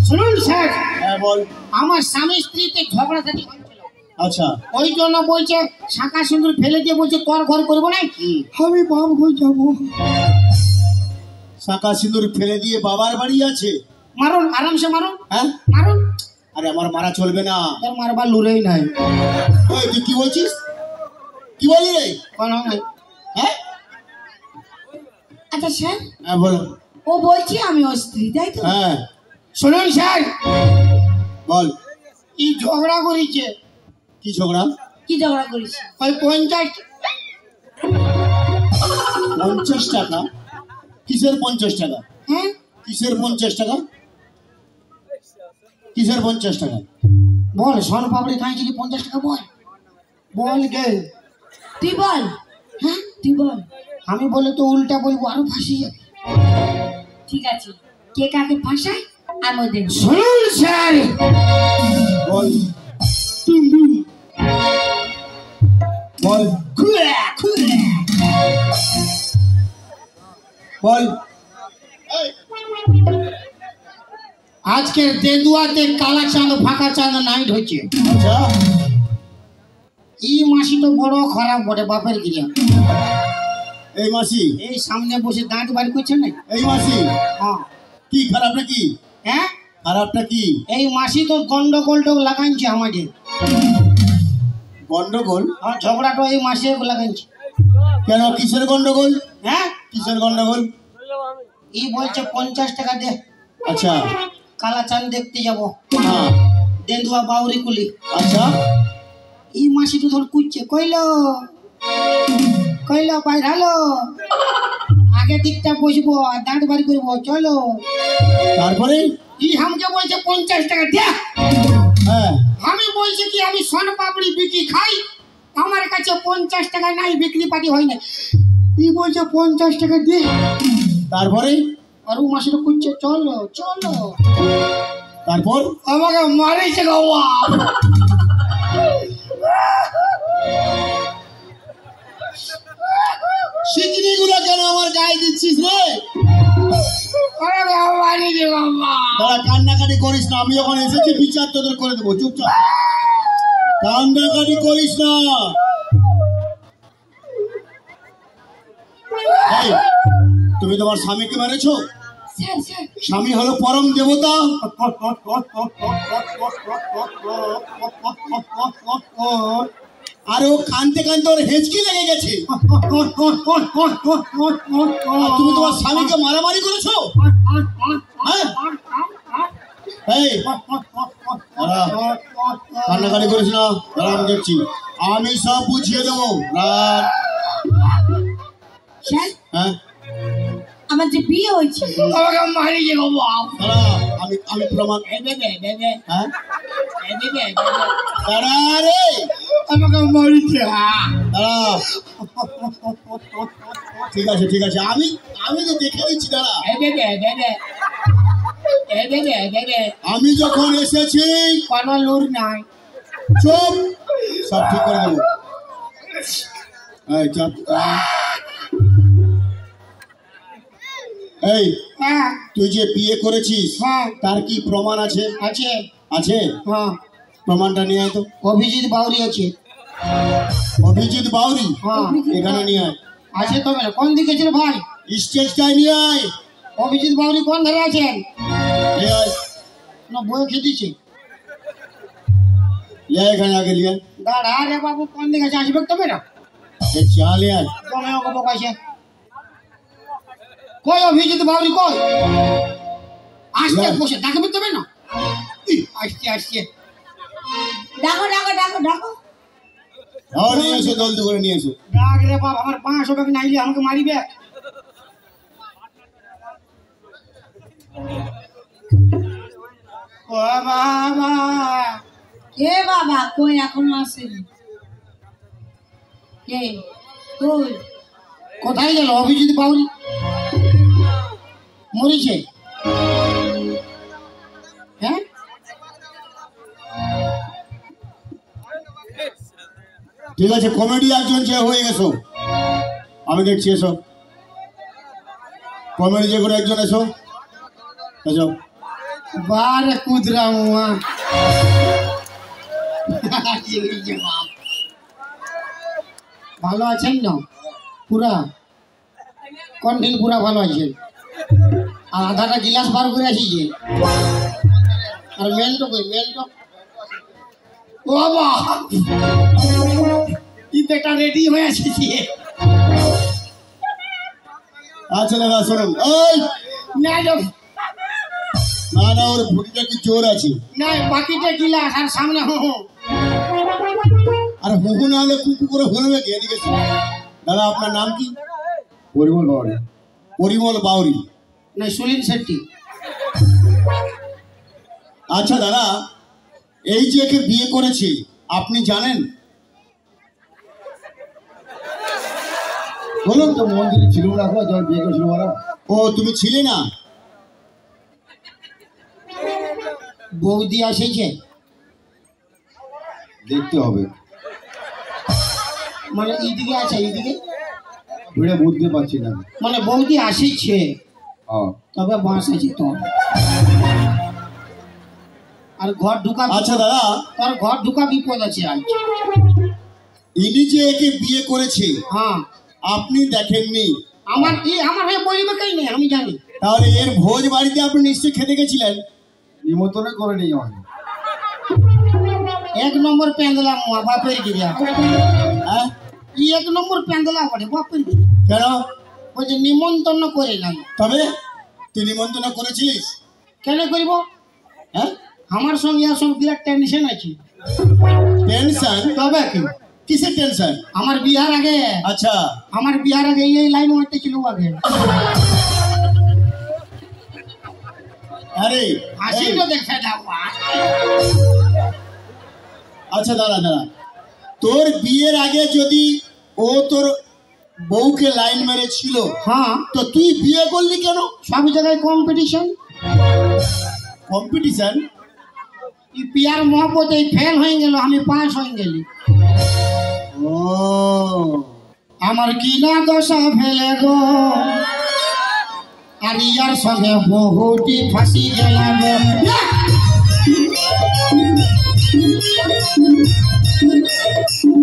শুনুন স্যার হ্যাঁ বল। আমার স্বামী স্ত্রীতে ঝগড়াঝাটি হচ্ছিল আচ্ছা ওই জন্য বলছে শাখা সিঁদুর ফেলে দিয়ে বলছে তোর ঘর করবো না হুম। আমি বাপ ঘর যাবো শাখা সিঁদুর ফেলে দিয়ে বাবার বাড়ি আছে? মারুন আরামসে মারুন হ্যাঁ মারুন আরে আমার মারা চলবে না। তোর মারবার লুরেই নাই ওই তুই কি বলছিস? কি বলি রে? কোনো নাই হ্যাঁ আচ্ছা স্যার, হ্যাঁ বল। ও বলছি আমি ওর স্ত্রী, তাই তো? হ্যাঁ শুনুন স্যার বল। এই ঝগড়া করেছে কি ঝগড়া? কি ঝগড়া করিস? ওই 50 50 টাকা? কিসের 50 টাকা? হ্যাঁ কিসের 50 টাকা? কিসের 50 টাকা? বল সোন পাপড়ি খাইছিলি 50 টাকা বল বল গে তুই বল হ্যাঁ তুই বল। আমি বলে তো উল্টা বলবো, আরো ফাঁসি যাবে। ঠিক আছে, কে কাকে ফাঁসায় আমি দেখব। শুনুন স্যার, বল টুম টুম, বল খুয়া খুয়া। বল। আজকের দেদুয়াতে কালা চাঁদ ফাঁকা চাঁদ নাইট হচ্ছে। আচ্ছা, এই মাসি তো বড় খারাপ বটে, বাপের গিয়া। এই মাসি, এই সামনে বসে দাঁত বার করছে না। এই মাসি হ্যাঁ কি খারাপটা কি? হ্যাঁ, খারাপটা কি? এই মাসি তো গন্ডগোলটা লাগাইছে আমাদের। গন্ডগোল? আর ঝগড়াটা এই মাসে লাগাইছে। কেন, কিসের গন্ডগোল? হ্যাঁ, কিসের গন্ডগোল? এই বলছে 50 টাকা দে, আচ্ছা, কালা চাঁদ দেখতে যাব হ্যাঁ, দেদুয়া বাউরি কুলি। আচ্ছা, এই মাসি তো ধর কুচ্ছে, কইলো কইলো বাইরালো, আগে দিকটা বসবো আর দাঁত বাড়ি করবো, চলো। তারপরে? ই আমাকে বলছে 50 টাকা দে। হ্যাঁ, আমি বলছি কি আমি সোন পাপড়ি বিক্রি খাই, আমার কাছে 50 টাকা নাই, বিক্রি পাটি হয় না। ই বলছে 50 টাকা দে। তারপরে? আর ও মাসিটা কুচ্ছে, চলো চলো। তারপর? আমাকে মারিছে গো বাপ। শিকড়ি গুলো কেন আমার গায়ে দিচ্ছিস রে? আমাকে মারিছে গো বাপ। দাঁড়া, কান্নাকাটি করিস না, আমি যখন এসেছি বিচার তোদের করে দেবো, চুপচাপ। কান্নাকাটি করিস না। এই, তুমি তোমার স্বামীকে মেরেছো? স্যার স্যার, স্বামী হলো পরম দেবতা। আর ও কানতে কানতে ওর হেঁচকি লেগে গেছে। আর তুমি তোমার স্বামীকে মারামারি করেছো? হ্যাঁ? এই, দাঁড়া, কান্নাকাটি করিস না, দাঁড়া, আমি দেখছি, আমি সব বুঝিয়ে দেবো। রাত। স্যার হ্যাঁ, আমার যে বিয়ে হয়েছে, আমাকে মারিছে গো বাপ। দাঁড়া, আমি প্রমাণ। হ্যাঁ, দাঁড়া রে, আমাকে মারিছে। দাঁড়া। ঠিক আছে, ঠিক আছে, আমি তো দেখে দিচ্ছি, দাঁড়া। আমি যখন এসেছি কোনো লুর নাই। চুপ, সব ঠিক করে দেবো। এই চাপ। এই, হ্যাঁ তুই যে বিয়ে করেছিস, হ্যাঁ তার কি প্রমাণ আছে? আছে। আছে? হ্যাঁ, প্রমাণটা নিয়ে আয় তো। অভিজিৎ বাউরি আছে। অভিজিৎ বাউরি? হ্যাঁ এখানে নিয়ে আয়। আছে তবে না, কোন দিকে ছিল ভাই? স্টেজটায় নিয়ে আয়। অভিজিৎ বাউরি কোন ধারে আছেন? নিয়ে আয়, না বই খেতেছে। নিয়ে আয়, এখানে আগে নিয়ে আয়। দাঁড়া রে বাবু, কোন দিকে আছে? আসবে তবে না, এই চা নিয়ে আয়। তুমি ওকে বকাইছে। কই অভিজিৎ বাউরি কই? আসতে বসে ডাকবে তবে না। আসছে আসছে। ডাকো ডাকো ডাকো ডাকো। নিয়ে এসো, জলদি করে নিয়ে এসো। ডাক রে বাপ, আমার 500 টাকা নাইলে আমাকে মারিবে। ও বাবা, কে বাবা? কই এখনো আসেনি? কে কই? কোথায় গেল অভিজিৎ বাউরি? মরিছে? হ্যাঁ, ঠিক আছে, কমেডি একজন যে হয়ে গেছো, আমি দেখছি, এসো। কমেডি যে করে একজন, এসো এসো। বারে কুদরা মুয়া। ভালো আছেন না? পুরা কন্টিন পুরা ভালো আছেন? আর আধাটা গিলাস বার করে আসিছে। আর মেনটো কই? মেনটো ও বাবা, কি বেটা রেডি হয়ে আসিছে। আচ্ছা দাদা, শোনুন। এই, না না না, ওর ভুটিটা কি জোর আছে? না, বাকিটা গিলাস আর সামনে হো। আর হুহু না হলে কুকু করে হলবে কি? এদিকে শোনো। দাদা, আপনার নাম কি? পরিমল বাউরি। পরিমল বাউরি? না, সুলিন শেট্টি। আচ্ছা দাদা, এই যে একে বিয়ে করেছে, আপনি জানেন? বলুন তো মন্দিরে ছিল না এখন যখন বিয়ে করেছিল ওরা। ও তুমি ছিলে না? বৌদি আসেছে দেখতে হবে, মানে এইদিকে আছে, এইদিকে ভিড়ে বুঝতে পারছি না। মানে বৌদি আসেছে, হ্যাঁ। তবে বাঁশ আছে তো। আর ঘর ঢুকা, আচ্ছা দাদা, তার ঘর ঢুকা বিপদ আছে আজ। ইনি যে একে বিয়ে করেছে হ্যাঁ, আপনি দেখেননি? আমার হয়ে বলবে কেই নেই, আমি জানি। তাহলে এর ভোজ বাড়িতে আপনি নিশ্চয়ই খেতে গেছিলেন? নিমন্ত্রণ করে নিয়ে যাওয়া। 1 নম্বর প্যান্ডেলা মুয়া বাপের গিরিয়া। হ্যাঁ, 1 নম্বর প্যান্ডেলা করে বাপের গিরিয়া। কেন? ওই যে নিমন্ত্রণ করে নাই। তবে তুই নিমন্ত্রণ করেছিলিস? কেন করিব? হ্যাঁ, আমার সঙ্গে আর সঙ্গে বিরাট টেনশন আছে। টেনশন? তবে কি কিসের টেনশন? আমার বিহার আগে, আচ্ছা, আমার বিহার আগে এই লাইন মারতে ছিল আগে। আরে হাসি এই, তো দেখা যাও। আচ্ছা দাঁড়া দাঁড়া, তোর বিয়ের আগে যদি ও তোর বউকে লাইন মেরেছিল, হ্যাঁ, তো তুই বিয়ে করলি কেন? সব জায়গায় কম্পিটিশন। কম্পিটিশন? পিয়ার মোহাম্মদ এই ফেল হয়ে গেল, আমি পাস হয়ে গেলি। ও, আমার কি না দশা ফেলে গো, আর ইয়ার সঙ্গে বহুটি ফাঁসি গেলাম।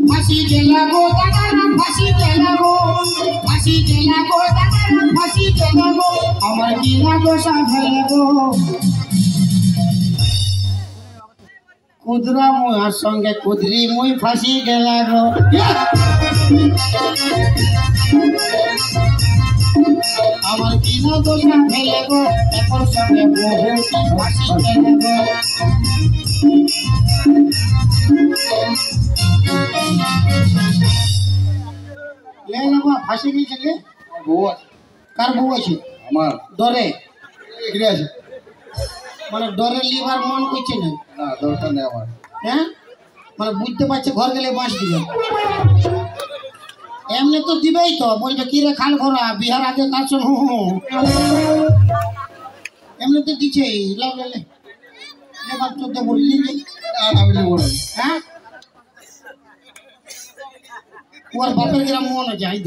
ফাঁসি গেলাগো দাদারা, ফাঁসি গেলাগো, ফাঁসি গেলাগো দাদারা, ফাঁসি গেলাগো। আমার কি না দশা ফেলে গো, কুদরা মুহার সঙ্গে কুদরি মুই ফাঁসি গেলাগো। আমার কি না দশা ফেলে গো, একর সঙ্গে বহুটি ফাঁসি গেলাগো। ফাঁসি গিয়েছে? বউ আছে? কার বউ আছে? আমার ডরে, এখানে আছে। মানে ডরে লিভার মন করছে না। না, দরকার নেই আমার। হ্যাঁ, মানে বুঝতে পারছে ঘর গেলে বাঁশ দিবে। এমনি তো দিবেই তো, বলবে কি রে খাল ঘোরা বিহার আগে কাজ এমনি তো দিচ্ছে। লাভ লেলে এবার তো বললি যে আমি নেবো না। হ্যাঁ, ওর বাপের গ্রাম মন যায়।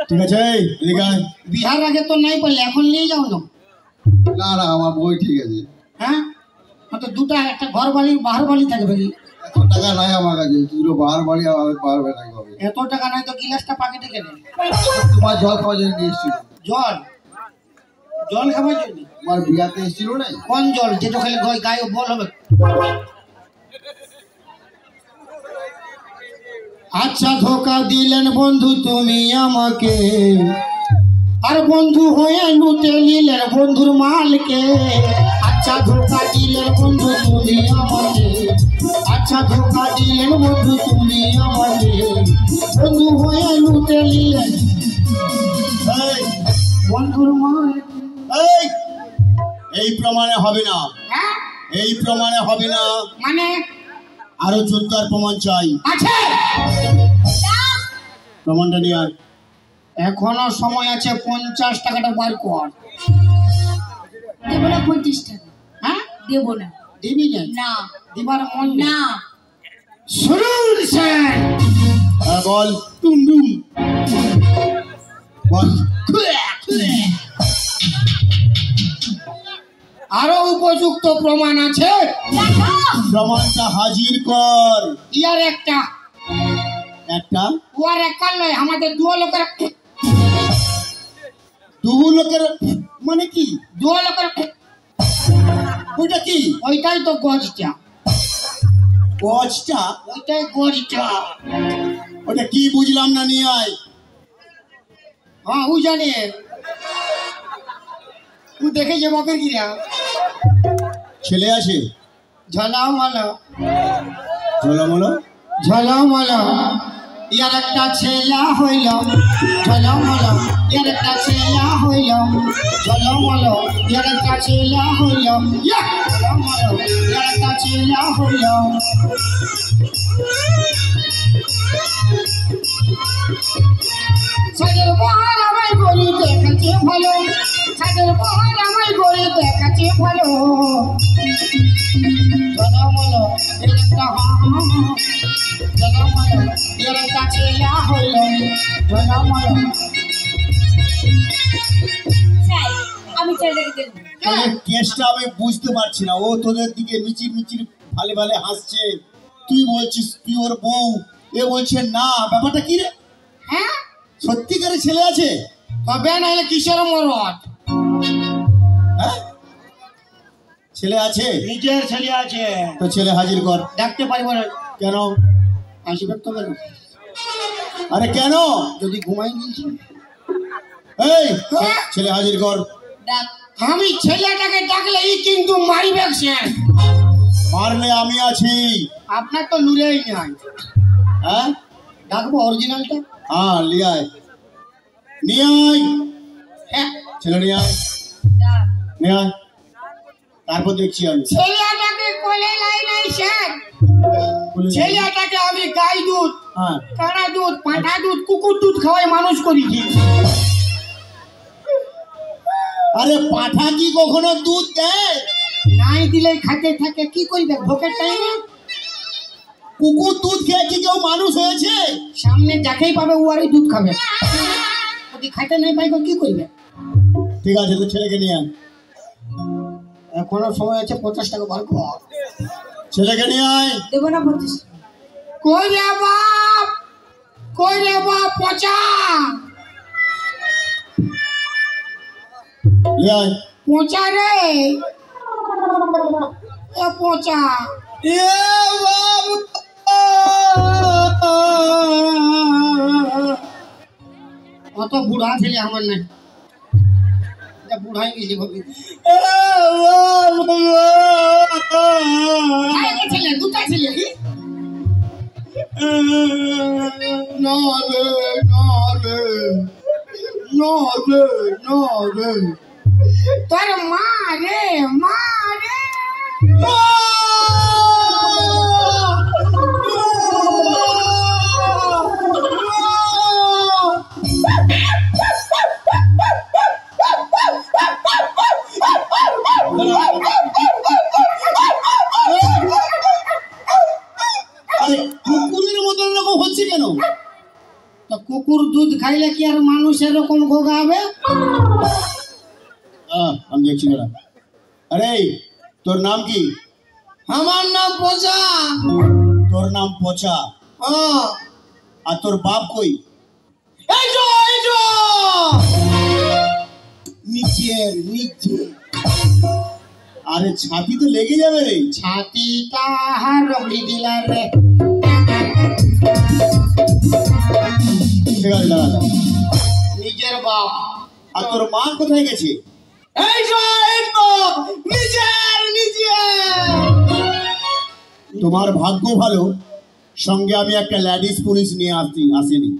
ঠিক আছে, এদিকে আয়। বিহার আগে তো নাই পারলে, এখন নিয়ে যাও না। না না, আমার বই ঠিক আছে। হ্যাঁ, তো দুটা, একটা ঘর বাড়ি বাহার বাড়ি থাকবে। এত টাকা নাই আমার কাছে, দুটো বাহার বাড়ি আমার পারবে না কবে। এত টাকা নাই তো গিলাসটা পাকেটে কেনে। তোমার জল খাওয়ার জন্য নিয়ে এসেছিল। জল, জল খাবার জন্য? তোমার বিয়াতে এসেছিল না? কোন জল? যেটা খেলে গায়ে বল হবে। আচ্ছা ধোকা দিলেন বন্ধু তুমি আমাকে, আর বন্ধু হয়ে লুটে নিলেন বন্ধুর মালকে। আচ্ছা ধোকা দিলেন বন্ধু তুমি আমাকে, আচ্ছা ধোকা দিলেন বন্ধু তুমি আমাকে, বন্ধু হয়ে লুটে নিলেন এই, বন্ধুর মাল। এই, এই প্রমাণে হবে না, হ্যাঁ, এই প্রমাণে হবে না। মানে আরো জোরদার প্রমাণ চাই। আছে, প্রমাণটা নিয়ে আয়। এখনো সময় আছে, 50 টাকাটা বার কর। দেবো না 50 টাকা, হ্যাঁ, দেবো না। দিবি না? না দিবার মন না। না, শুনুন স্যার, হ্যাঁ, বল। টুমডুম বল। আরো উপযুক্ত প্রমাণ আছে, দেখো। প্রমাণটা হাজির কর। ইয়ার একটা, একটা? ওয়ার একটা নয়, আমাদের দুয়া লোকের, দু লোকের মানে কি? দুয়া লোকের, ওইটা কি? ওইটাই তো গজটা, গজটা? ওইটাই গজটা। ওটা কি বুঝলাম না, নিয়ে আয়। হ্যাঁ, ও জানে, ও দেখেছে বাপের গিরা। ছেলে আছে? ঝলামলা, ঝোলামোলা? ঝলামলা, ইয়ার একটা ছেলা হইল, ঝলামলা, ইয়ার একটা ছেলা হইল, ঝলামলা, ইয়ার একটা ছেলা হইল, ঝলামলা, ইয়ার একটা ছেলা হইল। সাজের বহার আমায় গড়ি দেখাচ্ছে ভালো, সাজের বহার আমায় গড়ি দেখাচ্ছে ভালো। জনমল একটা জনমল এর একটা ছেলে হইল, জনমল। চাই আমি ছেলেটাকে দেখবো। তোদের কেসটা আমি বুঝতে পারছি না। ও তোদের দিকে মিচির মিচির ভালে ভালে হাসছে, তুই বলছিস তুই ওর বউ, এ বলছে না। ব্যাপারটা কি রে? হ্যাঁ সত্যিকারের ছেলে আছে? তবে নাহলে কিসের মরদ? হ্যাঁ ছেলে আছে, নিজের ছেলে আছে। তো ছেলে হাজির কর। ডাকতে পারবো না কেন? আসবে তো কেন? আরে কেন? যদি ঘুমাই দিয়েছি। এই ছেলে হাজির কর। ডাক। আমি ছেলেটাকে ডাকলে ই কিন্তু মারিবে সে। মারলে আমি আছি। আপনার তো লুরেই নাই। হ্যাঁ ডাকবো অরিজিনালটা। হ্যাঁ নিয়ে আয়, নিয়ে আয়। হ্যাঁ ছেলে নিয়ে আয়, ডাক। নিয়ে আয়, তারপর দেখছি আমি। ছেলেটাকে কোলে লাই নাই স্যার। ছেলেটাকে আমি গাই দুধ, হ্যাঁ কারা দুধ, পাঁঠা দুধ, কুকুর দুধ খাওয়াই মানুষ করেছি। আরে পাঠা কি কখনো দুধ দেয়? নাই দিলে খাতে থাকে, কি করবে ভোকের টাইমে? কুকুর দুধ খেয়ে কি কেউ মানুষ হয়েছে? সামনে যাকেই পাবে ও আরই দুধ খাবে। যদি খাইতে নাই পাইবে কি করবে? ঠিক আছে, তো ছেলেকে নিয়ে আয়। এখনো সময় আছে, 50 টাকা বার কর। ছেলেকে নিয়ে আয়। দেবো না 25। কই রে বাপ, কই রে বাপ পচা, নিয়ে আয়। পচা রে, এ পচা। অত বুড়া ছেলে আমার নাই, বুড়াই গেছি ভাবি। ছেলে দুটা ছেলে না রে, না রে, না রে, না রে, তোর মা রে, মা রে। আরে কুকুরের মতন এরকম হচ্ছে কেন? তো কুকুর দুধ খাইলে কি আর মানুষ এরকম গোগাবে? আমি দেখছি না। আরে তোর নাম কি? আমার নাম পচা। তোর নাম পচা? আর তোর বাপ কই? এই তো, এই তো নিচের নিচে। আরে ছাতি তো লেগে যাবে রে। ছাতিটা রগড়ি দিলা রে। ঠিক আছে, দাঁড়া। নিজের বাপ। আর তোর মা কোথায় গেছে? এই তো, এই তো নিজের নিজের। তোমার ভাগ্য ভালো, সঙ্গে আমি একটা লেডিস পুলিশ নিয়ে আসেনি।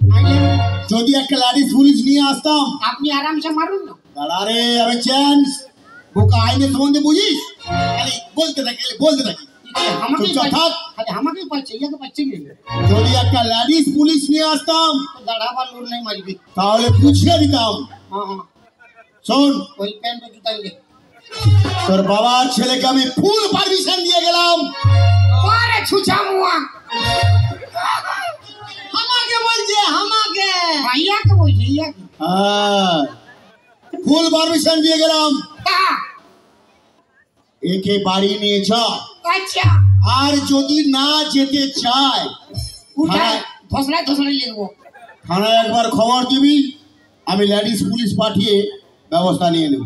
যদি একটা লেডিস পুলিশ নিয়ে আসতাম। আপনি আরামসে মারুন না। দাঁড়া রে, আমি চান্স বোকা আইনের সম্বন্ধে বুঝিস? খালি বলতে থাকি, বলতে থাকি। আমাকেই চুপচাপ থাক। আমাকেই পাচ্ছে, ইয়াকে পাচ্ছে কি? যদি একটা লেডিস পুলিশ নিয়ে আসতাম দাঁড়াবার লোর নেই, মারবি। তাহলে বুঝিয়ে দিতাম। হ্যাঁ হ্যাঁ, শোন, ওই প্যান্ট জুতাই দে। তোর বাবার ছেলেকে আমি ফুল পারমিশন দিয়ে গেলাম। আরে ছুচা মুয়া, আমাকে বলছে, আমাকে। ইয়াকে বলছি, ইয়াকে। হ্যাঁ, ফুল পারমিশন দিয়ে গেলাম। হ্যাঁ, একে বাড়ি নিয়ে যা। আচ্ছা আর যদি না যেতে চায় উঠায় ধসড়ায় ধসড়ায় লিখবো। থানায় একবার খবর দিবি, আমি লেডিস পুলিশ পাঠিয়ে ব্যবস্থা নিয়ে নেব।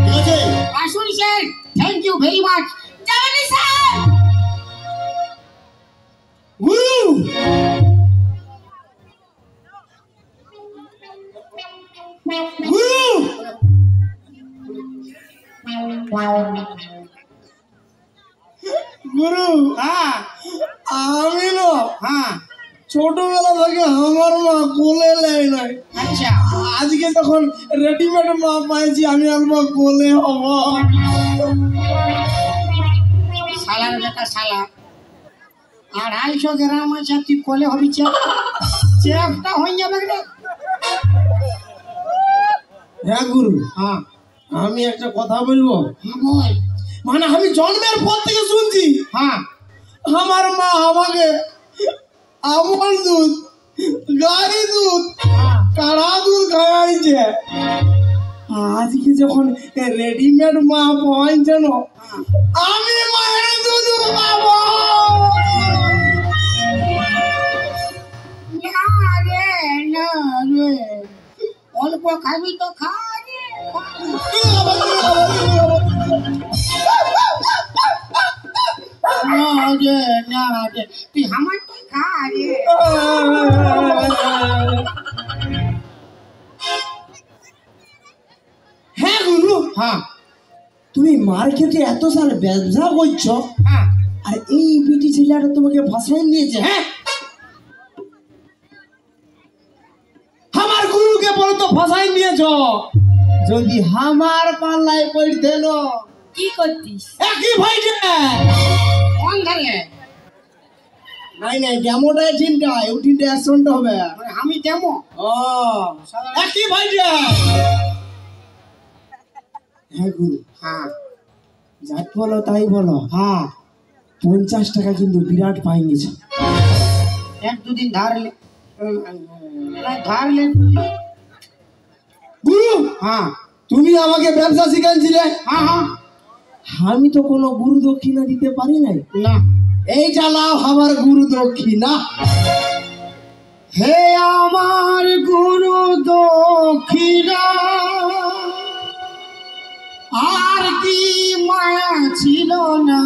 ঠিক আছে? আসুন sir, thank you very much. যাবেন স্যার? Woo! Woo! গুরু, হ্যাঁ আমি না হ্যাঁ, ছোটবেলা থেকে আমার মা কোলে নেয় নাই। আচ্ছা আজকে যখন রেডিমেড মা পাইছি, আমি আর মা কোলে হব। শালার বেটা শালা, 250 গ্রাম আছে, তুই কোলে হবি চেপটা হয়ে যাবে রে। হ্যাঁ গুরু, হ্যাঁ আমি একটা কথা বলবো। হ্যাঁ বল। মানে আমি জন্মের পর থেকে শুনছি হ্যাঁ আমার মা আমাকে আমল দুধ, গাড়ি দুধ, হ্যাঁ কাড়া দুধ খাওয়াইছে। আজকে যখন রেডিমেড মা পাইছে না, আমি মায়ের দুধ খাবো। না রে না রে, অল্প খাবি তো খা রে, না রে না রে, তুই আমার তো খা রে। হ্যাঁ গুরু, হ্যাঁ তুমি মার্কেটে এত সাল ব্যবসা করছো, হ্যাঁ আর এই বিটি ছেলেটা তোমাকে ফাঁসাই নিয়েছে। হ্যাঁ, আমার গুরুকে বলো তো ফাঁসাই নিয়েছো। যদি আমার পাল্লায় পড়তে না, কি করতিস? একই ভাই যে কোন ধারে? নাই নাই, ডেমোটা চিন্তা ইউটিনটা অ্যাকশনটা হবে। মানে আমি দেবো ও একই ভাই যে। হ্যাঁ গুরু, হ্যাঁ যাই বলো তাই বলো, হ্যাঁ 50 টাকা কিন্তু বিরাট পাই নিয়েছে। এক দুদিন ধারলে, ধারলে। গুরু, হ্যাঁ তুমি আমাকে ব্যবসা শিখাইছিলে, হ্যাঁ হ্যাঁ আমি তো কোনো গুরু দক্ষিণা দিতে পারি নাই। না, এইটা নাও আমার গুরু দক্ষিণা। হে আমার গুরু দক্ষিণা, আর কি মায়া ছিল না,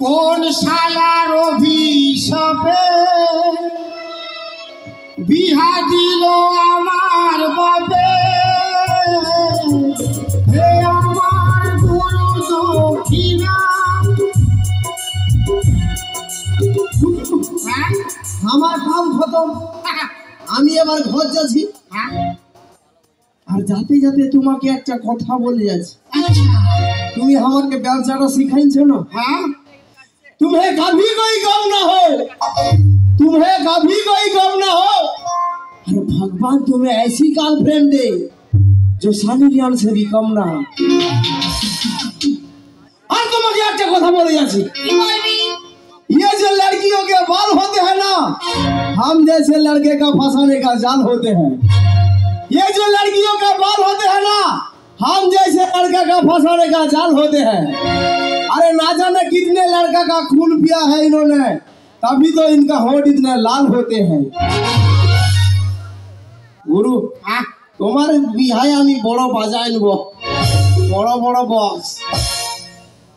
কোন শালার অভিশাপে বিহা দিল আমার বাপে। হে আমার গুরু দক্ষিণা। হ্যাঁ আমার কাম খতম, আমি এবার ঘর যাচ্ছি। হ্যাঁ আর যাতে যাতে তোমাকে একটা কথা বলে যাচ্ছি। আচ্ছা তুমি আমাকে ব্যবসাটা শিখাইছো না, हाँ तुम्हें कभी कोई गम ना हो, तुम्हें कभी कोई गम ना हो। अरे भगवान तुम्हें ऐसी गर्लफ्रेंड दे जो सनी लियोन से भी कम ना हो। और तुम्हें একটা কথা বলে যাচ্ছি, কি বলবি? ये जो लड़कियों के बाल होते हैं ना, हम जैसे लड़के का फंसाने का जाल होते हैं। ये जो लड़कियों का बाल होते हैं ना, हम जैसे लड़का का फंसाने का जाल होते हैं। अरे ना जाने कितने लड़का का खून पिया है इन्होंने, तभी तो इनका होठ इतने लाल होते हैं। गुरु, हाँ তোমার বিহায় আমি বড় বাজায় নেব, বড় বড় বক্স।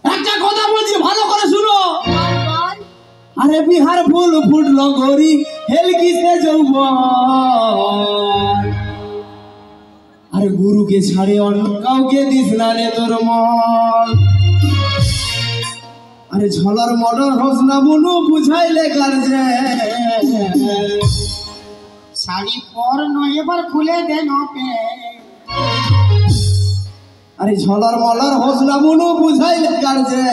একটা কথা বলছি, ভালো করে শুনো। বল বল। আরে বিহার ফুল ফুটলো গরি হেলকিসে যৌবন। আরে গুরুকে ছাড়ে অন্য কাউকে দিস না রে তোর মন। আরে ঝলার মডার হোস না বুনু বুঝাইলে কারজে। শাড়ি পর নয় এবার খুলে দে না পে। আরে ঝলার মলার হোস না বুনু বুঝাইলে কারজে।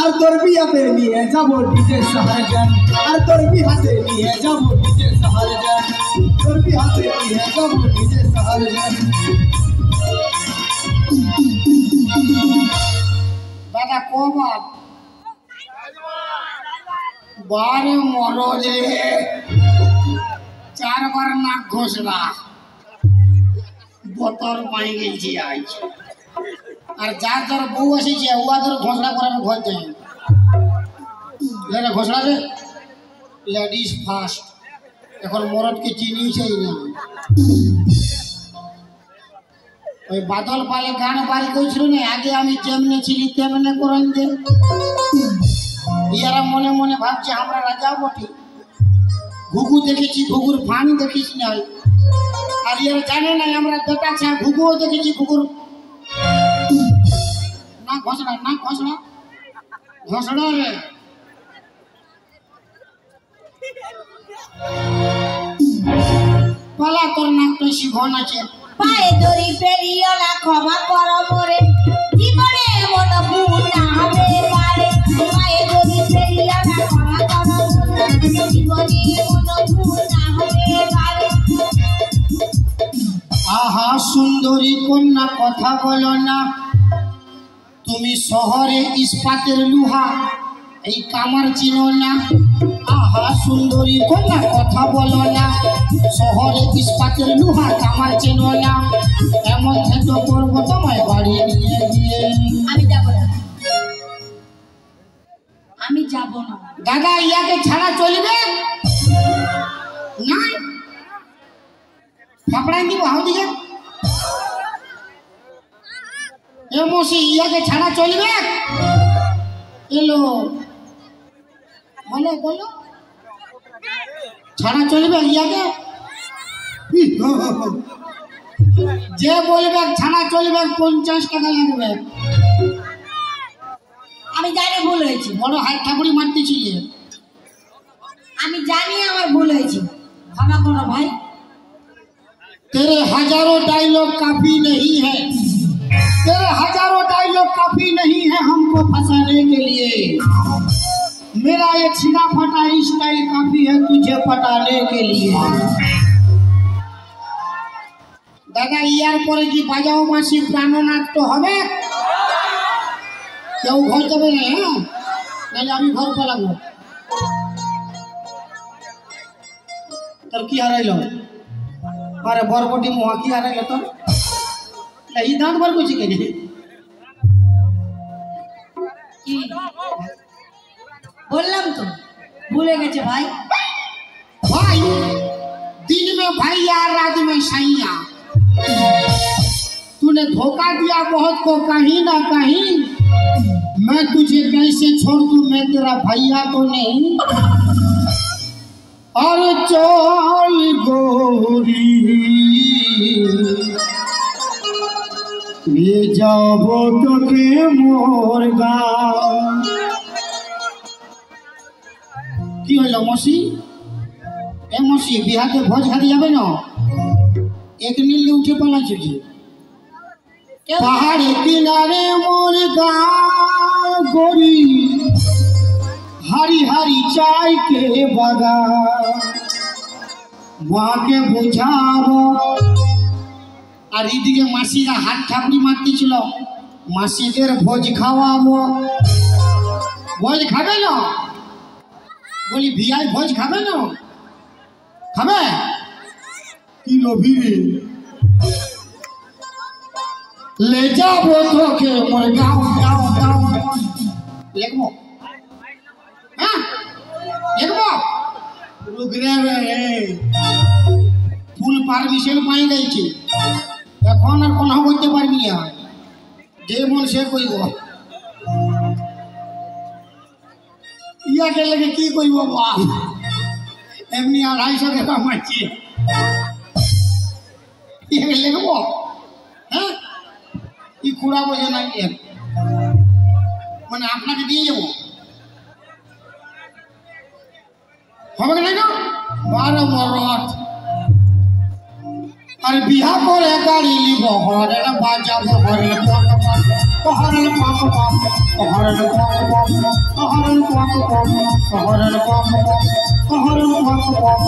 আর তোর বিয়াতে নিয়ে যাবো ডিজে সাহারজান, আর তোর বিহাতে নিয়ে যাবো ডিজে সাহারজান, তোর বিহাতে নিয়ে যাবো ডিজে সাহারজান। দাদা কবার বারে মরলে 4 বার নাক ঘোষলা বতর পাই গেছি আজ। আর যার যার বউ এসেছে উহাদের ঘোষণা করে আমি ঘর যাই। লেরে ঘোষণা রে, লেডিস ফার্স্ট। এখন মরদকে চিনিয়েছেই না। ওই বাদল পালে গান বাড়ি করছিল না, আগে আমি যেমনে ছিলি তেমনে করেন দে। ইয়ারা মনে মনে ভাবছে আমরা রাজা বটি। ঘুঘু দেখেছি, ঘুঘুর ফান দেখিস না। আর ইয়ারা জানে না আমরা বেটা ছা, ঘুঘুও দেখেছি, ঘুঘুর না ঘোষণা, না ঘোষণা, ঘোষণা রে। পালা তোর নাক তো শিখন আছে। পায়ে দড়ি পেরিও না, ক্ষমা করো মোরে, জীবনের মতো ভুল না হবে পারে। পায়ে দড়ি পেরিও না, ক্ষমা করো মোরে, জীবনের মতো ভুল না হবে পারে। কন্যা কথা বলো না, তুমি শহরে ইস্পাতের লুহা এই কামার চিনো না। আহা সুন্দরী কন্যা কথা বলো না, শহরে ইস্পাতের লুহা কামার চিনো না, এমন থেতো করবো তোমায় বাড়ি নিয়ে গিয়ে। আমি যাব না, আমি যাব না। দাদা ইয়াকে ছাড়া চলবে না, ফাপড়াই দিব হাও দিকে। এ মশি ইয়াকে ছাড়া চলবে? এলো বলো বলো, ছাড়া চলবে ইয়াকে? যে বলবে ছাড়া চলবে 50 টাকা লাগবে। আমি জানি ভুল হয়েছে, বড় হাত ঠাকুরি মারতেছিলে। আমি জানি আমার ভুল হয়েছে, ক্ষমা করো ভাই। तेरे हजारों डायलॉग काफी नहीं है, तेरे हजारों डायलॉग काफी नहीं है हमको फंसाने के लिए। मेरा ये छिना फटा स्टाइल काफी है तुझे पटाने के लिए। दादा ইয়ার পরে কি বাজাও মাসি প্রাণনাথ তো হবে? কেউ ঘর যাবে না, হ্যাঁ নাহলে আমি ঘর পালাবো। তোর কি হারাইল? আরে বরবটি মুহা কি হারাইল তোর? এই দাঁত বার করছি কেন? কি বললাম তো ভুলে গেছে ভাই। भाई दिन में भैया रात में सैया, तूने धोखा दिया बहुत को कहीं ना कहीं। मैं तुझे कैसे छोड़ दूं, मैं तेरा भैया तो नहीं। और चल गोरी ले जाबो तोके मोर गाँव। কি হলো মসি? এ মসি বিহাতে ভোজ খাতে যাবে না? এক নীলে উঠে পালাচ্ছে কি? পাহাড়ের কিনারে মোর গাঁও গরি, হারি হারি চাই কে বাগান। মাকে বোঝাবো, আর এদিকে মাসিরা হাত ঠাকুরি মারতেছিল, মাসিদের ভোজ খাওয়াবো। ভোজ খাবে না? বলি ভিআই ভোজ খাবে না? খাবে? কি লোভী রে, ले जाबो तोके मोर गाँव गाँव गाँव। लिखबो हाँ लिखबो रुक रे ফুল পারমিশন পাই গেছে, এখন আর কোনো বলতে পারবি না, যে মন সে কইব। ইয়াকে লেগে কি কইব বা, এমনি 250 টাকা মারছি। ইয়াকে লিখবো হ্যাঁ, কি খুঁড়া বোঝে না মানে আপনাকে দিয়ে যাবো, হবে না? 12 মরত আর বিহা করে গাড়ি লিব, হরের বাজাবো, হরের পাক পাক, হরের পাক পাক, হরের পাক পাক, হরের পাক পাক, হরের পাক পাক, হরের পাক পাক।